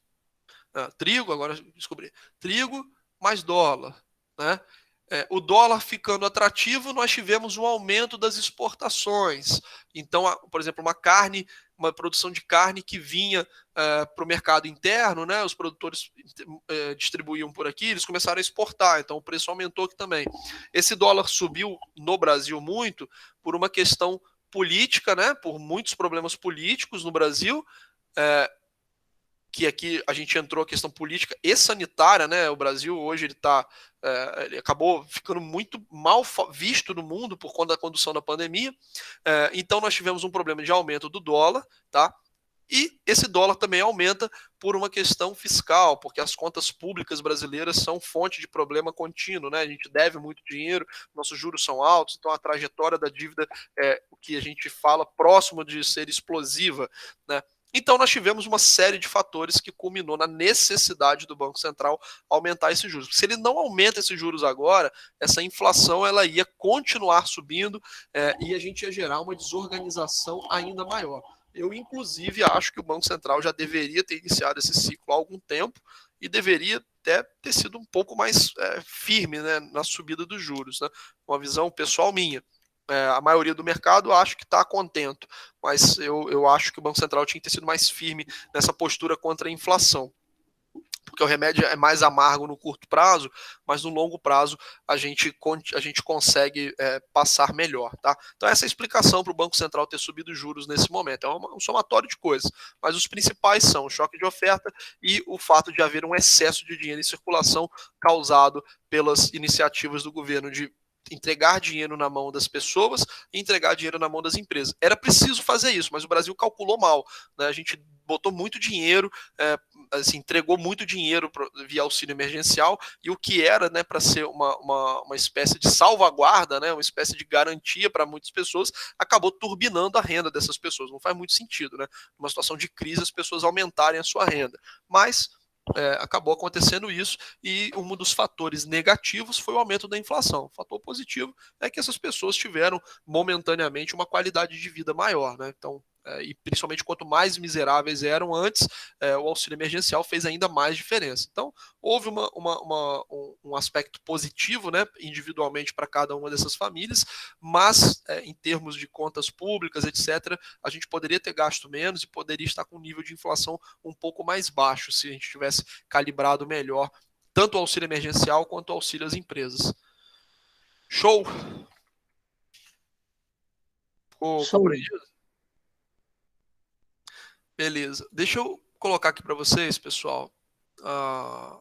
Trigo, agora descobri. Trigo mais dólar, né? O dólar ficando atrativo, nós tivemos um aumento das exportações. Então, por exemplo, uma produção de carne que vinha para o mercado interno, né? Os produtores distribuíam por aqui, eles começaram a exportar, então o preço aumentou aqui também. Esse dólar subiu no Brasil muito por uma questão política, né? Por muitos problemas políticos no Brasil, que aqui a gente entrou a questão política e sanitária, né? O Brasil hoje ele acabou ficando muito mal visto no mundo por conta da condução da pandemia. Então nós tivemos um problema de aumento do dólar, tá? E esse dólar também aumenta por uma questão fiscal, porque as contas públicas brasileiras são fonte de problema contínuo, né? A gente deve muito dinheiro, nossos juros são altos, então a trajetória da dívida é o que a gente fala próximo de ser explosiva, né? Então nós tivemos uma série de fatores que culminou na necessidade do Banco Central aumentar esses juros. Se ele não aumenta esses juros agora, essa inflação ela ia continuar subindo e a gente ia gerar uma desorganização ainda maior. Eu, inclusive, acho que o Banco Central já deveria ter iniciado esse ciclo há algum tempo e deveria até ter sido um pouco mais firme, né, na subida dos juros, né? Uma visão pessoal minha. A maioria do mercado acho que está contento, mas eu acho que o Banco Central tinha que ter sido mais firme nessa postura contra a inflação, porque o remédio é mais amargo no curto prazo, mas no longo prazo a gente consegue passar melhor, tá? Então essa é a explicação para o Banco Central ter subido os juros nesse momento, é um somatório de coisas, mas os principais são o choque de oferta e o fato de haver um excesso de dinheiro em circulação causado pelas iniciativas do governo de entregar dinheiro na mão das pessoas e entregar dinheiro na mão das empresas. Era preciso fazer isso, mas o Brasil calculou mal, né? A gente botou muito dinheiro, assim, entregou muito dinheiro via auxílio emergencial, e o que era, né, para ser uma espécie de salvaguarda, né, uma espécie de garantia para muitas pessoas, acabou turbinando a renda dessas pessoas. Não faz muito sentido, né? Numa situação de crise, as pessoas aumentarem a sua renda. Mas acabou acontecendo isso, e um dos fatores negativos foi o aumento da inflação. O fator positivo é que essas pessoas tiveram momentaneamente uma qualidade de vida maior, né? Então, e principalmente quanto mais miseráveis eram antes, o auxílio emergencial fez ainda mais diferença. Então, houve um aspecto positivo, né, individualmente para cada uma dessas famílias, mas em termos de contas públicas, etc., a gente poderia ter gasto menos e poderia estar com um nível de inflação um pouco mais baixo se a gente tivesse calibrado melhor tanto o auxílio emergencial quanto o auxílio às empresas. Show? Ficou compreendido? Beleza. Deixa eu colocar aqui para vocês, pessoal, a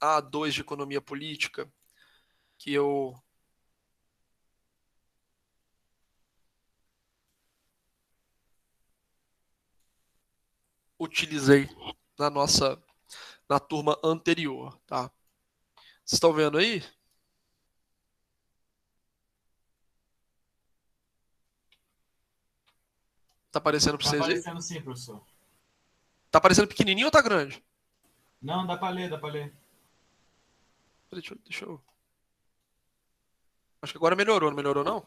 A2 de economia política, que eu utilizei na turma anterior, tá? Vocês estão vendo aí? Tá aparecendo para vocês aí? Tá aparecendo sim, professor. Tá aparecendo pequenininho ou tá grande? Não, dá pra ler, dá pra ler. Deixa eu... Acho que agora melhorou, não melhorou não?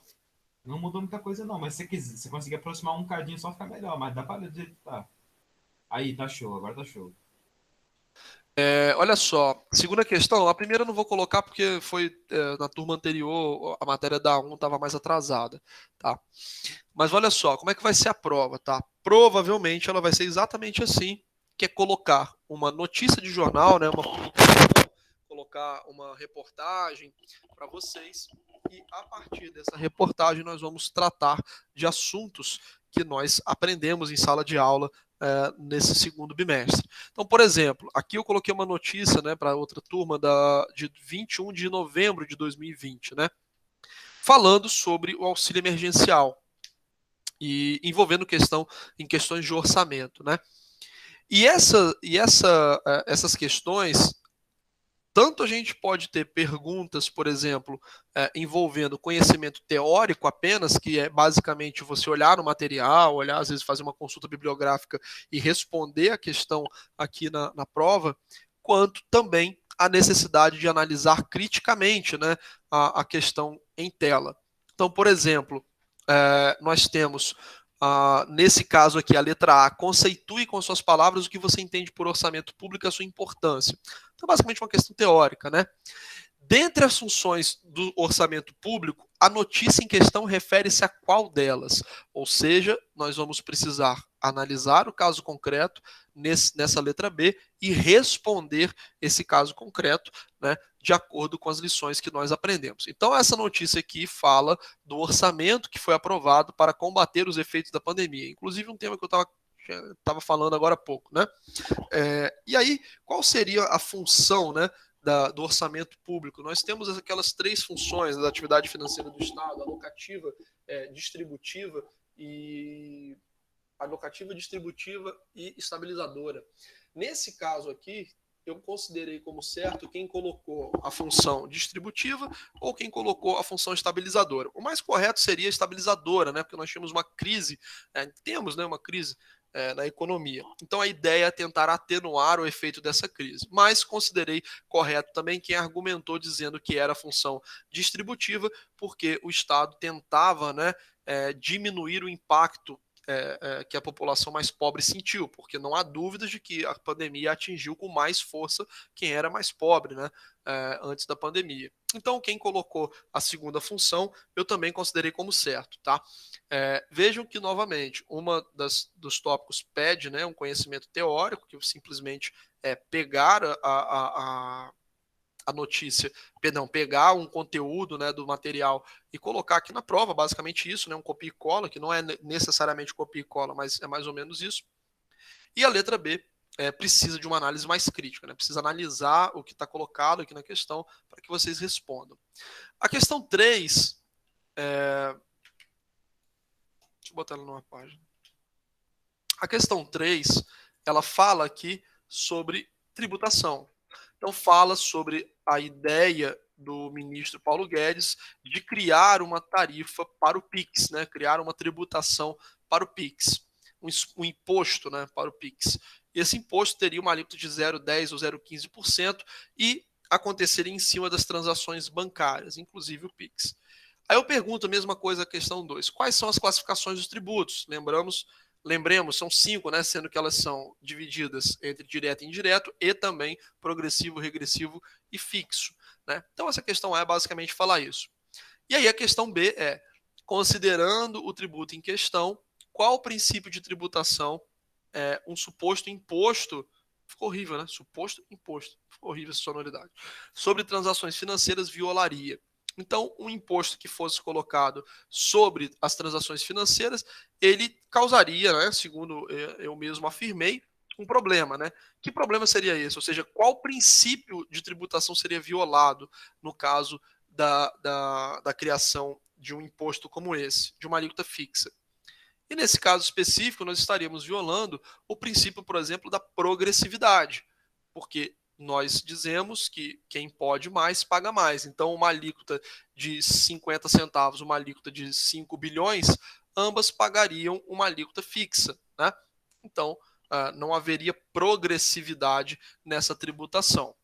Não mudou muita coisa não, mas se você quiser, se conseguir aproximar um cadinho só fica melhor, mas dá pra ler do jeito que tá. Aí, tá show, agora tá show. Olha só, segunda questão, a primeira eu não vou colocar porque foi na turma anterior, a matéria da 1 estava mais atrasada, tá? Mas olha só, como é que vai ser a prova, tá? Provavelmente ela vai ser exatamente assim, que é colocar uma notícia de jornal, né, uma publicação, colocar uma reportagem para vocês e a partir dessa reportagem nós vamos tratar de assuntos que nós aprendemos em sala de aula nesse segundo bimestre. Então, por exemplo, aqui eu coloquei uma notícia, né, para outra turma de 21 de novembro de 2020, né, falando sobre o auxílio emergencial e envolvendo questões de orçamento, né? E essas questões, tanto a gente pode ter perguntas, por exemplo, envolvendo conhecimento teórico apenas, que é basicamente você olhar no material, olhar, às vezes fazer uma consulta bibliográfica e responder a questão aqui na prova, quanto também a necessidade de analisar criticamente, né, a questão em tela. Então, por exemplo, nós temos, nesse caso aqui, a letra A, conceitue com suas palavras o que você entende por orçamento público e a sua importância. Então, basicamente, uma questão teórica, né? Dentre as funções do orçamento público, a notícia em questão refere-se a qual delas? Ou seja, nós vamos precisar analisar o caso concreto nessa letra B e responder esse caso concreto, né, de acordo com as lições que nós aprendemos. Então, essa notícia aqui fala do orçamento que foi aprovado para combater os efeitos da pandemia. Inclusive, um tema que eu estava falando agora há pouco, né? E aí, qual seria a função, né, do orçamento público? Nós temos aquelas três funções da atividade financeira do Estado: alocativa, distributiva e estabilizadora. Nesse caso aqui, eu considerei como certo quem colocou a função distributiva ou quem colocou a função estabilizadora. O mais correto seria a estabilizadora, né? Porque nós tínhamos uma crise, uma crise na economia. Então a ideia é tentar atenuar o efeito dessa crise. Mas considerei correto também quem argumentou dizendo que era a função distributiva, porque o Estado tentava, né, diminuir o impacto que a população mais pobre sentiu, porque não há dúvidas de que a pandemia atingiu com mais força quem era mais pobre, né, antes da pandemia. Então, quem colocou a segunda função, eu também considerei como certo, tá? Vejam que, novamente, dos tópicos pede, né, um conhecimento teórico, que simplesmente é pegar a notícia, pegar um conteúdo, né, do material e colocar aqui na prova, basicamente isso, né, um copia e cola, que não é necessariamente copia e cola, mas é mais ou menos isso. E a letra B precisa de uma análise mais crítica, né, precisa analisar o que está colocado aqui na questão para que vocês respondam. A questão 3, deixa eu botar ela numa página. A questão 3, ela fala aqui sobre tributação. Então fala sobre a ideia do ministro Paulo Guedes de criar uma tarifa para o PIX, né? Criar uma tributação para o PIX, um imposto, né, para o PIX. E esse imposto teria uma alíquota de 0,10% ou 0,15% e aconteceria em cima das transações bancárias, inclusive o PIX. Aí eu pergunto a mesma coisa, a questão 2. Quais são as classificações dos tributos? Lembremos, são 5, né, sendo que elas são divididas entre direto e indireto e também progressivo, regressivo e fixo, né? Então essa questão é basicamente falar isso. E aí a questão B é, considerando o tributo em questão, qual o princípio de tributação um suposto imposto, ficou horrível, né? Suposto imposto, ficou horrível essa sonoridade, sobre transações financeiras violaria. Então, um imposto que fosse colocado sobre as transações financeiras, ele causaria, né, segundo eu mesmo afirmei, um problema, né? Que problema seria esse? Ou seja, qual princípio de tributação seria violado no caso da criação de um imposto como esse, de uma alíquota fixa? E nesse caso específico, nós estaríamos violando o princípio, por exemplo, da progressividade, porque nós dizemos que quem pode mais, paga mais. Então, uma alíquota de 50 centavos, uma alíquota de 5 bilhões, ambas pagariam uma alíquota fixa, né? Então, não haveria progressividade nessa tributação.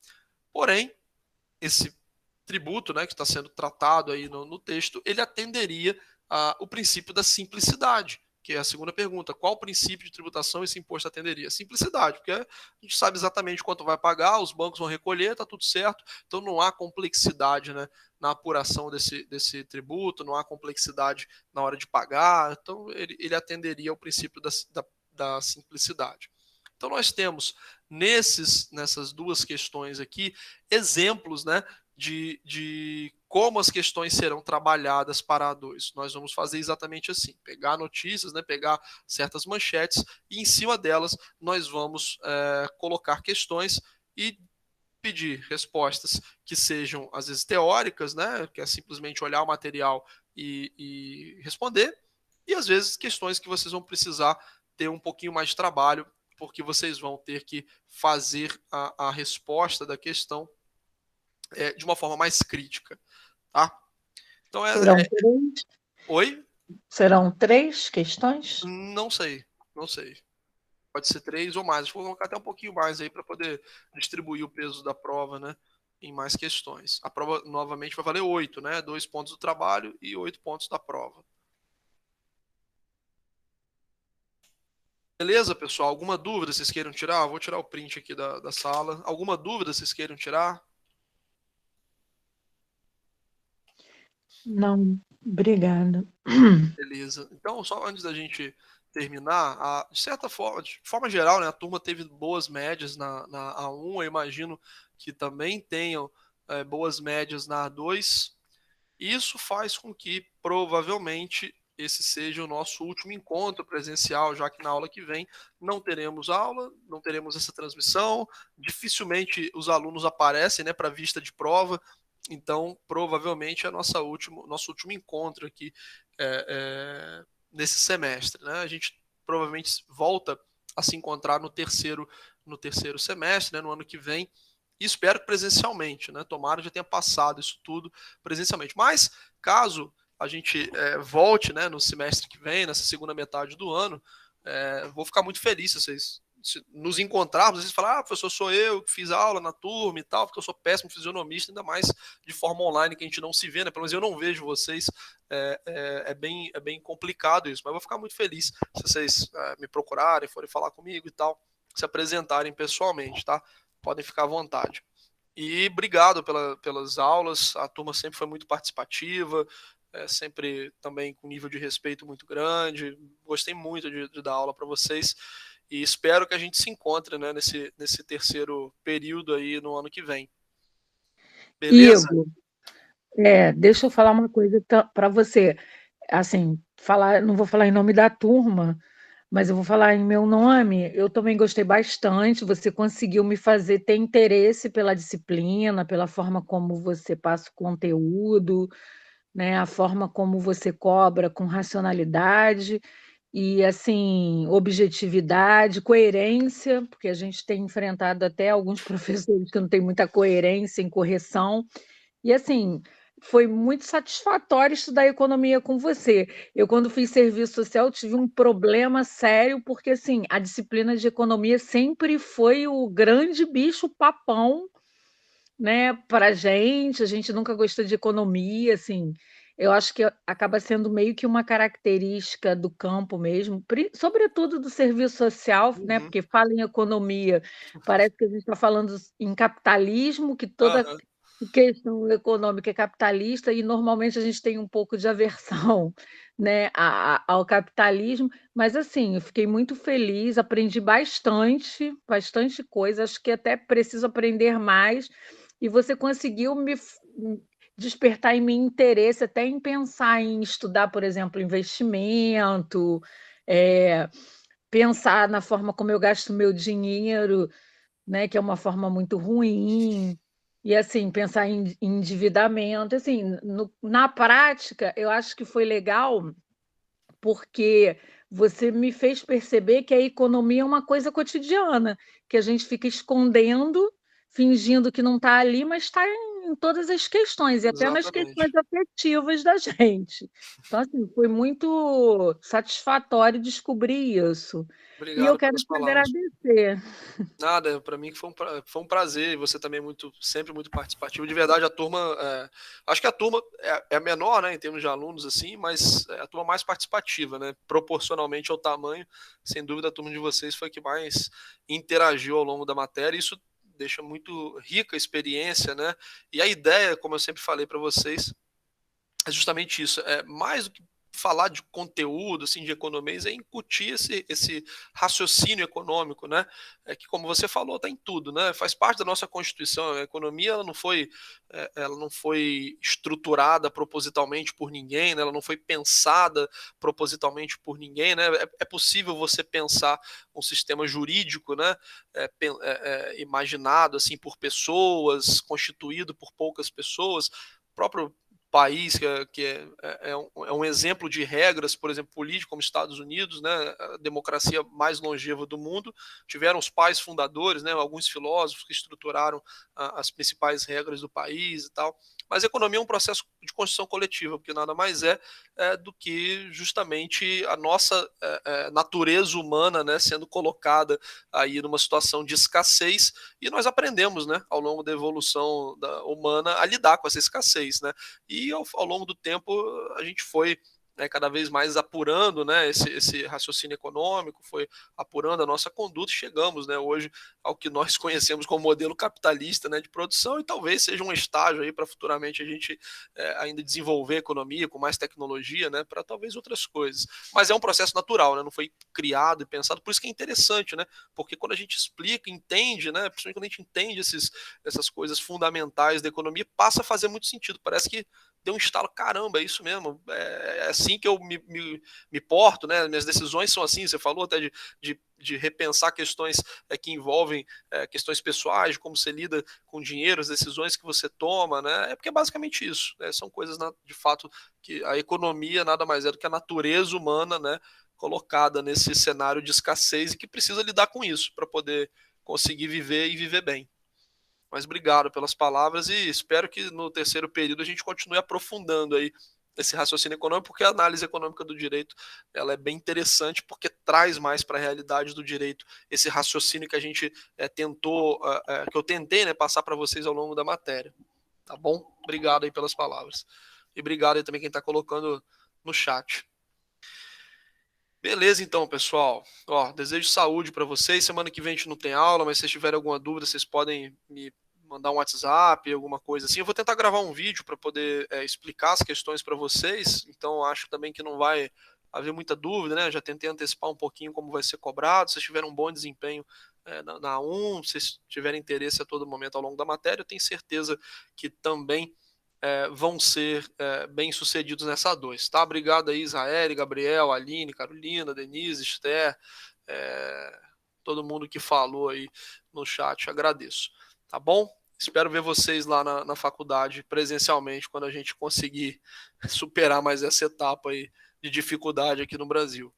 Porém, esse tributo, né, que está sendo tratado aí no texto, ele atenderia o princípio da simplicidade, que é a segunda pergunta. Qual princípio de tributação esse imposto atenderia? Simplicidade, porque a gente sabe exatamente quanto vai pagar, os bancos vão recolher, está tudo certo, então não há complexidade, né, na apuração desse tributo, não há complexidade na hora de pagar, então ele atenderia ao princípio da simplicidade. Então nós temos nessas duas questões aqui, exemplos, né, de como as questões serão trabalhadas para A2. Nós vamos fazer exatamente assim, pegar notícias, né, pegar certas manchetes e em cima delas nós vamos colocar questões e pedir respostas que sejam, às vezes, teóricas, né, que é simplesmente olhar o material e responder, e às vezes questões que vocês vão precisar ter um pouquinho mais de trabalho, porque vocês vão ter que fazer a resposta da questão de uma forma mais crítica, tá? Então Oi? Serão 3 questões? Não sei, não sei. Pode ser 3 ou mais. Vou colocar até um pouquinho mais aí para poder distribuir o peso da prova, né? Em mais questões. A prova novamente vai valer 8, né? 2 pontos do trabalho e 8 pontos da prova. Beleza, pessoal? Alguma dúvida vocês queiram tirar? Eu vou tirar o print aqui da sala. Alguma dúvida vocês queiram tirar? Não, obrigada. Beleza. Então, só antes da gente terminar, de certa forma, de forma geral, né, a turma teve boas médias na A1, eu imagino que também tenham boas médias na A2. Isso faz com que, provavelmente, esse seja o nosso último encontro presencial, já que na aula que vem não teremos aula, não teremos essa transmissão, dificilmente os alunos aparecem, né, para vista de prova, então provavelmente é nosso último encontro aqui nesse semestre, né? A gente provavelmente volta a se encontrar no terceiro semestre, né, no ano que vem, e espero que presencialmente, né? Tomara que já tenha passado isso tudo presencialmente. Mas, caso a gente volte, né, no semestre que vem, nessa segunda metade do ano, vou ficar muito feliz se vocês nos encontrarmos, vocês falar, professor, sou eu que fiz aula na turma e tal, porque eu sou péssimo fisionomista, ainda mais de forma online, que a gente não se vê, né? Pelo menos eu não vejo vocês, é bem complicado isso, mas vou ficar muito feliz se vocês me procurarem, forem falar comigo e tal, se apresentarem pessoalmente, tá? Podem ficar à vontade. E obrigado pelas aulas, a turma sempre foi muito participativa, sempre também com nível de respeito muito grande, gostei muito de dar aula para vocês e espero que a gente se encontre, né, nesse terceiro período aí no ano que vem. Beleza? Igor, deixa eu falar uma coisa para você. Assim, não vou falar em nome da turma, mas eu vou falar em meu nome. Eu também gostei bastante. Você conseguiu me fazer ter interesse pela disciplina, pela forma como você passa o conteúdo, né? A forma como você cobra com racionalidade e assim, objetividade, coerência, porque a gente tem enfrentado até alguns professores que não têm muita coerência em correção. E assim, foi muito satisfatório estudar economia com você. Eu, quando fiz serviço social, tive um problema sério, porque assim, a disciplina de economia sempre foi o grande bicho-papão, né, para a gente nunca gostou de economia, assim, eu acho que acaba sendo meio que uma característica do campo mesmo, sobretudo do serviço social, né, porque fala em economia, parece que a gente está falando em capitalismo, que toda Aham. questão econômica é capitalista e normalmente a gente tem um pouco de aversão, né, ao capitalismo, mas assim, eu fiquei muito feliz, aprendi bastante, bastante coisa, acho que até preciso aprender mais, e você conseguiu despertar em mim interesse até em pensar em estudar, por exemplo, investimento, pensar na forma como eu gasto meu dinheiro, né, que é uma forma muito ruim, e assim, pensar em endividamento. Assim, na prática, eu acho que foi legal, porque você me fez perceber que a economia é uma coisa cotidiana, que a gente fica escondendo, fingindo que não está ali, mas está em todas as questões, e até nas questões Exatamente. afetivas da gente. Então, assim, foi muito satisfatório descobrir isso. E eu Obrigado quero pelas te palavras. agradecer. Nada, para mim foi um prazer, e você também sempre muito participativo. De verdade, a turma, acho que a turma é a menor, né, em termos de alunos, assim, mas é a turma mais participativa, né, proporcionalmente ao tamanho. Sem dúvida, a turma de vocês foi a que mais interagiu ao longo da matéria. Isso deixa muito rica a experiência, né, e a ideia, como eu sempre falei para vocês, é justamente isso. É mais do que falar de conteúdo, assim, de economês, é incutir esse raciocínio econômico, né? Que, como você falou, está em tudo, né? Faz parte da nossa Constituição. A economia ela não foi estruturada propositalmente por ninguém, né? Ela não foi pensada propositalmente por ninguém, né? É possível você pensar um sistema jurídico, né? Imaginado assim por pessoas, constituído por poucas pessoas. O próprio país é um exemplo de regras, por exemplo, político, como Estados Unidos, né, a democracia mais longeva do mundo, tiveram os pais fundadores, né, alguns filósofos que estruturaram as principais regras do país e tal. Mas a economia é um processo de construção coletiva, porque nada mais do que justamente a nossa natureza humana, né, sendo colocada aí numa situação de escassez, e nós aprendemos, né, ao longo da evolução humana a lidar com essa escassez, né, e ao longo do tempo a gente foi cada vez mais apurando, né, esse raciocínio econômico, foi apurando a nossa conduta e chegamos, né, hoje ao que nós conhecemos como modelo capitalista, né, de produção, e talvez seja um estágio aí para futuramente a gente ainda desenvolver a economia com mais tecnologia, né, para talvez outras coisas. Mas é um processo natural, né, não foi criado e pensado, por isso que é interessante, né, porque quando a gente explica, entende, né, principalmente quando a gente entende essas coisas fundamentais da economia, passa a fazer muito sentido. Parece que deu um estalo, caramba, é isso mesmo, é assim que eu me porto, né? Minhas decisões são assim, você falou até de repensar questões que envolvem questões pessoais, como você lida com dinheiro, as decisões que você toma, né? Porque é basicamente isso, né? São coisas, de fato, que a economia nada mais é do que a natureza humana, né? Colocada nesse cenário de escassez e que precisa lidar com isso para poder conseguir viver e viver bem. Mas obrigado pelas palavras e espero que no terceiro período a gente continue aprofundando aí esse raciocínio econômico, porque a análise econômica do direito ela é bem interessante, porque traz mais para a realidade do direito esse raciocínio que a gente que eu tentei, né, passar para vocês ao longo da matéria. Tá bom? Obrigado aí pelas palavras. E obrigado aí também quem está colocando no chat. Beleza, então, pessoal. Desejo saúde para vocês. Semana que vem a gente não tem aula, mas se vocês tiverem alguma dúvida, vocês podem me mandar um WhatsApp, alguma coisa assim. Eu vou tentar gravar um vídeo para poder explicar as questões para vocês. Então, acho também que não vai haver muita dúvida, né? Já tentei antecipar um pouquinho como vai ser cobrado. Se vocês tiverem um bom desempenho na 1, se vocês tiverem interesse a todo momento ao longo da matéria, eu tenho certeza que também vão ser bem-sucedidos nessa 2, tá? Obrigado aí, Israel, Gabriel, Aline, Carolina, Denise, Esther, todo mundo que falou aí no chat, agradeço, tá bom? Espero ver vocês lá na faculdade, presencialmente, quando a gente conseguir superar mais essa etapa aí de dificuldade aqui no Brasil.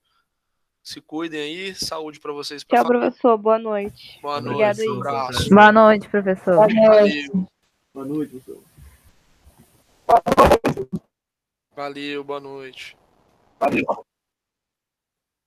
Se cuidem aí, saúde para vocês. Tchau, professor, boa noite. Boa noite, Obrigado aí. um abraço. Boa noite, professor. Valeu. Boa noite, professor. Valeu, boa noite. Valeu.